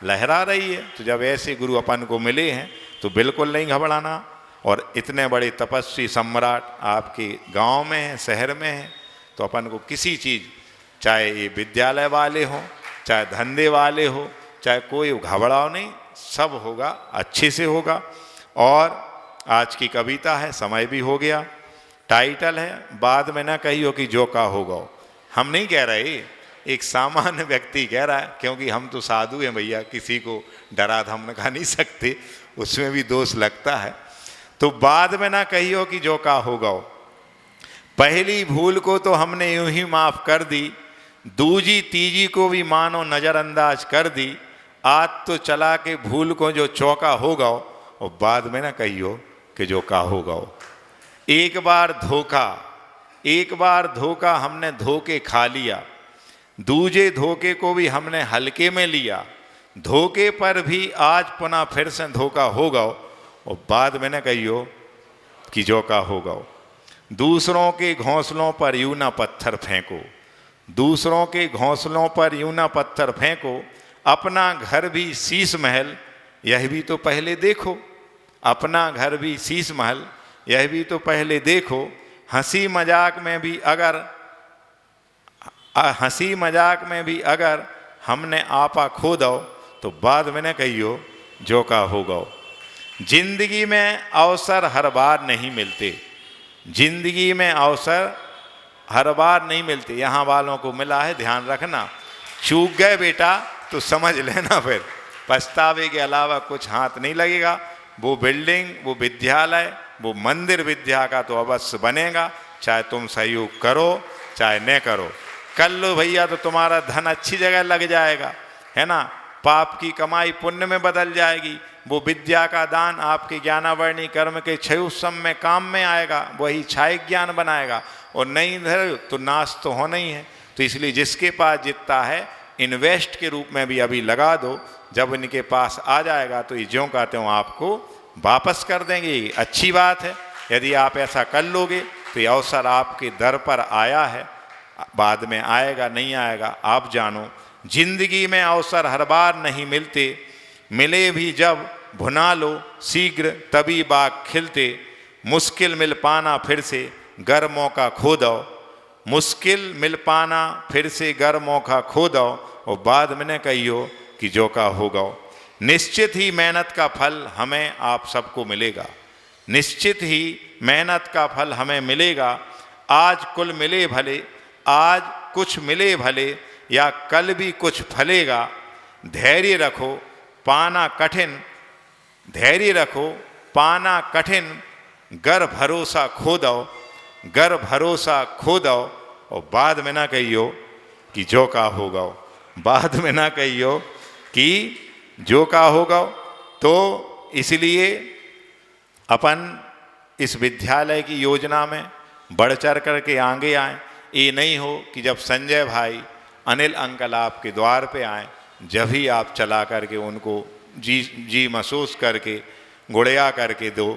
लहरा रही है। तो जब ऐसे गुरु अपन को मिले हैं तो बिल्कुल नहीं घबराना। और इतने बड़े तपस्वी सम्राट आपके गांव में हैं, शहर में हैं, तो अपन को किसी चीज़, चाहे ये विद्यालय वाले हों, चाहे धंधे वाले हो, चाहे कोई, घबराओ नहीं, सब होगा, अच्छे से होगा। और आज की कविता है, समय भी हो गया, टाइटल है बाद में ना कहियो कि जो का होगा। हम नहीं कह रहे, एक सामान्य व्यक्ति कह रहा है, क्योंकि हम तो साधु हैं भैया, किसी को डरा धमका नहीं सकते, उसमें भी दोष लगता है। तो बाद में ना कहियो कि जो का होगा। पहली भूल को तो हमने यूं ही माफ कर दी, दूजी तीजी को भी मानो नज़रअंदाज कर दी, आज तो चला के भूल को जो चौका होगा, और बाद में ना कहियो कि जो का होगा। एक बार धोखा हमने धोखे खा लिया, दूजे धोखे को भी हमने हल्के में लिया, धोखे पर भी आज पुनः फिर से धोखा होगा, और बाद में न कहियो कि जो का होगा। दूसरों के घोंसलों पर यूं ना पत्थर फेंको, दूसरों के घोंसलों पर यूं ना पत्थर फेंको, अपना घर भी शीश महल यह भी तो पहले देखो, अपना घर भी शीश महल यह भी तो पहले देखो। हंसी मजाक में भी अगर हमने आपा खो दो, तो बाद में न कहियो जो का होगा। जिंदगी में अवसर हर बार नहीं मिलते, जिंदगी में अवसर हर बार नहीं मिलते। यहाँ वालों को मिला है, ध्यान रखना, चूक गए बेटा तो समझ लेना, फिर पछतावे के अलावा कुछ हाथ नहीं लगेगा। वो बिल्डिंग, वो विद्यालय, वो मंदिर विद्या का तो अवश्य बनेगा, चाहे तुम सहयोग करो चाहे न करो। कर लो भैया तो तुम्हारा धन अच्छी जगह लग जाएगा, है ना, पाप की कमाई पुण्य में बदल जाएगी। वो विद्या का दान आपके ज्ञानावर्णी कर्म के क्षयोत्सम में काम में आएगा, वही छाय ज्ञान बनाएगा। और नहीं धर तो नाश तो होना ही है। तो इसलिए जिसके पास जितना है इन्वेस्ट के रूप में भी अभी लगा दो, जब इनके पास आ जाएगा तो ये ज्यों कहते हो आपको वापस कर देंगे। ये अच्छी बात है, यदि आप ऐसा कर लोगे तो ये अवसर आपके दर पर आया है, बाद में आएगा नहीं आएगा आप जानो। जिंदगी में अवसर हर बार नहीं मिलते, मिले भी जब भुना लो शीघ्र तभी बाग खिलते, मुश्किल मिल पाना फिर से गर मौका खो दो, मुश्किल मिल पाना फिर से गर मौका खो दो, और बाद में न कहियो कि जो का होगा। निश्चित ही मेहनत का फल हमें आप सबको मिलेगा, निश्चित ही मेहनत का फल हमें मिलेगा। आज कुल मिले भले, आज कुछ मिले भले, या कल भी कुछ फलेगा। धैर्य रखो पाना कठिन, धैर्य रखो पाना कठिन, गर भरोसा खो दो, गर भरोसा खो दो, और बाद में ना कहियो कि जो का होगा, बाद में ना कहियो कि जो का होगा। तो इसलिए अपन इस विद्यालय की योजना में बढ़ चढ़ करके आगे आए। ये नहीं हो कि जब संजय भाई, अनिल अंकल आपके द्वार पे आए, जब ही आप चला करके उनको जी महसूस करके गुड़िया करके दो।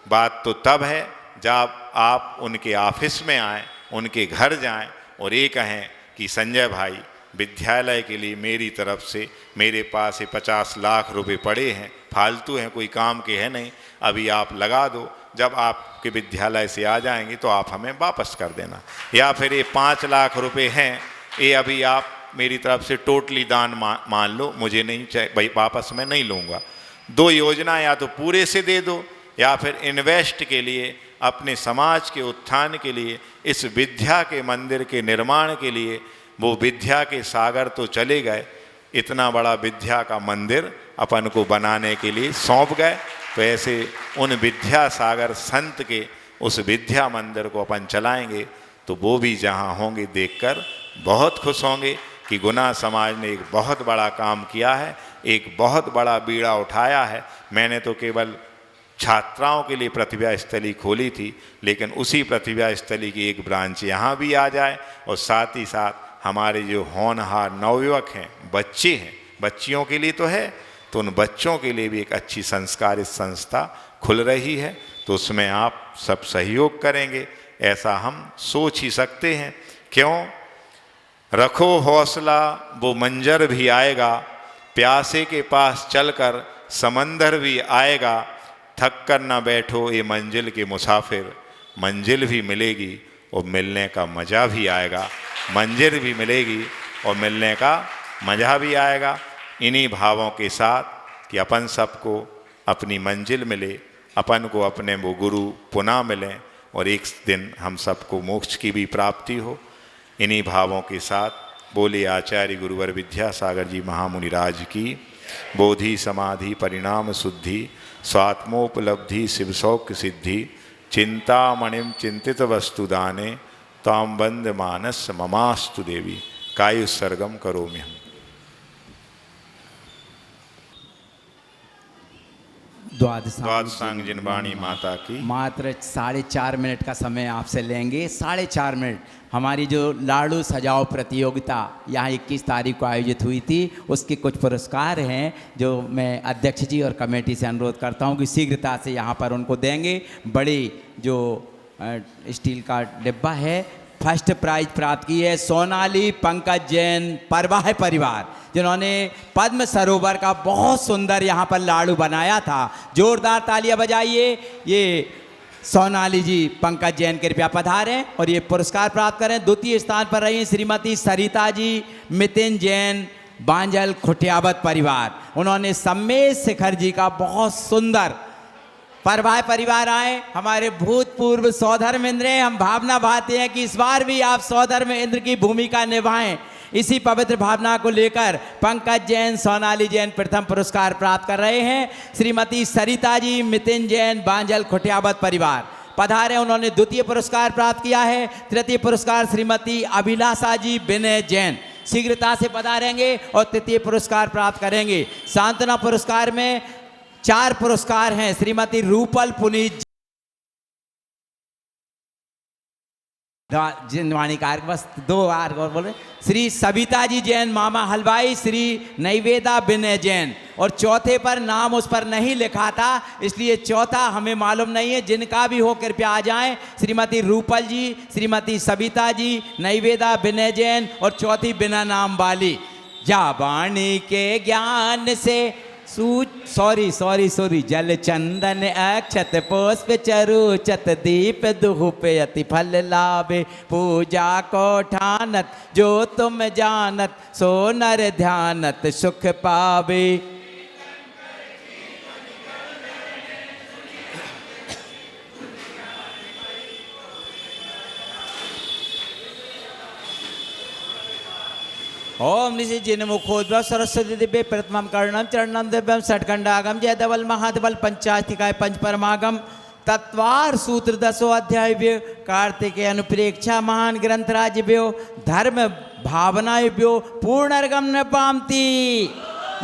बात तो तब है जब आप उनके ऑफिस में आएँ, उनके घर जाएं और ये कहें कि संजय भाई विद्यालय के लिए मेरी तरफ से, मेरे पास ये 50 लाख रुपए पड़े हैं, फालतू हैं, कोई काम के हैं नहीं, अभी आप लगा दो, जब आपके विद्यालय से आ जाएंगे तो आप हमें वापस कर देना। या फिर ये 5 लाख रुपए हैं, ये अभी आप मेरी तरफ से टोटली दान मान लो, मुझे नहीं चाहिए भाई, वापस मैं नहीं लूँगा। 2 योजना, या तो पूरे से दे दो, या फिर इन्वेस्ट के लिए, अपने समाज के उत्थान के लिए, इस विद्या के मंदिर के निर्माण के लिए। वो विद्या के सागर तो चले गए, इतना बड़ा विद्या का मंदिर अपन को बनाने के लिए सौंप गए। तो ऐसे उन विद्या सागर संत के उस विद्या मंदिर को अपन चलाएंगे, तो वो भी जहाँ होंगे देखकर बहुत खुश होंगे कि गुना समाज ने एक बहुत बड़ा काम किया है, एक बहुत बड़ा बीड़ा उठाया है। मैंने तो केवल छात्राओं के लिए प्रतिभा स्थली खोली थी, लेकिन उसी प्रतिभा स्थली की एक ब्रांच यहाँ भी आ जाए और साथ ही साथ हमारे जो होनहार नवयुवक हैं, बच्चे हैं, बच्चियों के लिए तो है, तो उन बच्चों के लिए भी एक अच्छी संस्कारित संस्था खुल रही है, तो उसमें आप सब सहयोग करेंगे ऐसा हम सोच ही सकते हैं। क्यों? रखो हौसला वो मंजर भी आएगा, प्यासे के पास चलकर समंदर भी आएगा, थक कर न बैठो ये मंजिल के मुसाफिर, मंजिल भी मिलेगी और मिलने का मज़ा भी आएगा, मंजिल भी मिलेगी और मिलने का मज़ा भी आएगा। इन्हीं भावों के साथ कि अपन सबको अपनी मंजिल मिले, अपन को अपने वो गुरु पुनः मिलें और एक दिन हम सबको मोक्ष की भी प्राप्ति हो, इन्हीं भावों के साथ बोले आचार्य गुरुवर विद्यासागर जी महामुनिराज की बोधि समाधि परिणाम शुद्धि स्वात्मोपलब्धि शिव सौख्य सिद्धि चिंतामणिम चिंतित वस्तुदाने ताम बंद मानस ममास्तु देवी कायुत्सर्गम करोमि हम। द्वादशांग जिनवाणी माता की
मात्र 4.5 मिनट का समय आपसे लेंगे। 4.5 मिनट। हमारी जो लाडू सजाओ प्रतियोगिता यहाँ 21 तारीख को आयोजित हुई थी, उसके कुछ पुरस्कार हैं जो मैं अध्यक्ष जी और कमेटी से अनुरोध करता हूँ कि शीघ्रता से यहाँ पर उनको देंगे। बड़ी जो स्टील का डिब्बा है, फर्स्ट प्राइज प्राप्त की है सोनाली पंकज जैन परवाह परिवार, जिन्होंने पद्म सरोवर का बहुत सुंदर यहाँ पर लाडू बनाया था। जोरदार तालियां बजाइए। ये सोनाली जी पंकज जैन कृपया पधारें और ये पुरस्कार प्राप्त करें। द्वितीय स्थान पर रही श्रीमती सरिता जी मितिन जैन बांजल खुटियावत परिवार, उन्होंने सम्मेश शिखर जी का बहुत सुंदर परवाह परिवार आए, हमारे भूतपूर्व सौधर्म इंद्र हैं। हम भावना भाते हैं कि इस बार भी आप सौधर्म इंद्र की भूमिका निभाएं। इसी पवित्र भावना को लेकर पंकज जैन सोनाली जैन प्रथम पुरस्कार प्राप्त कर रहे हैं। श्रीमती सरिता जी मितिन जैन बांजल खुटियावत परिवार पधारे, उन्होंने द्वितीय पुरस्कार प्राप्त किया है। तृतीय पुरस्कार श्रीमती अभिलाषा जी विनय जैन शीघ्रता से पधारेंगे और तृतीय पुरस्कार प्राप्त करेंगे। सांत्वना पुरस्कार में 4 पुरस्कार हैं। श्रीमती रूपल पुनीत जिनवाणी कार बस 2 बार और बोले, श्री सविता जी जैन मामा हलवाई, श्री नैवेदा विनय जैन, और चौथे पर नाम उस पर नहीं लिखा था इसलिए चौथा हमें मालूम नहीं है। जिनका भी हो कृपया आ जाएं। श्रीमती रूपल जी, श्रीमती सविता जी, नैवेदा विनय जैन और चौथी बिना नाम वाली। जाबाणी के ज्ञान से सॉरी जल चंदन अक्षत पुष्प चरुचत दीप दुहुप अति फल लाभे पूजा को ठानत जो तुम जानत सो नर ध्यानत सुख पावे। ओम निशि जिन मुखोद्भव सरस्वती दिव्य प्रथमम कर्णम चरणम दिव्यम षटखंडागम जय धवल महाधवल पंचाधिकाय पंच परमागम तत्वार सूत्र 10 अध्याय कार्तिकेय अनुप्रेक्षा महान ग्रंथ राज्य धर्म भावनाभ्यो पूर्णर्गम न पामती।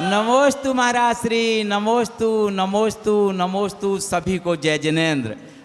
नमोस्तु महाराज श्री, नमोस्तु नमोस्तु नमोस्तु। सभी को जय जिनेन्द्र।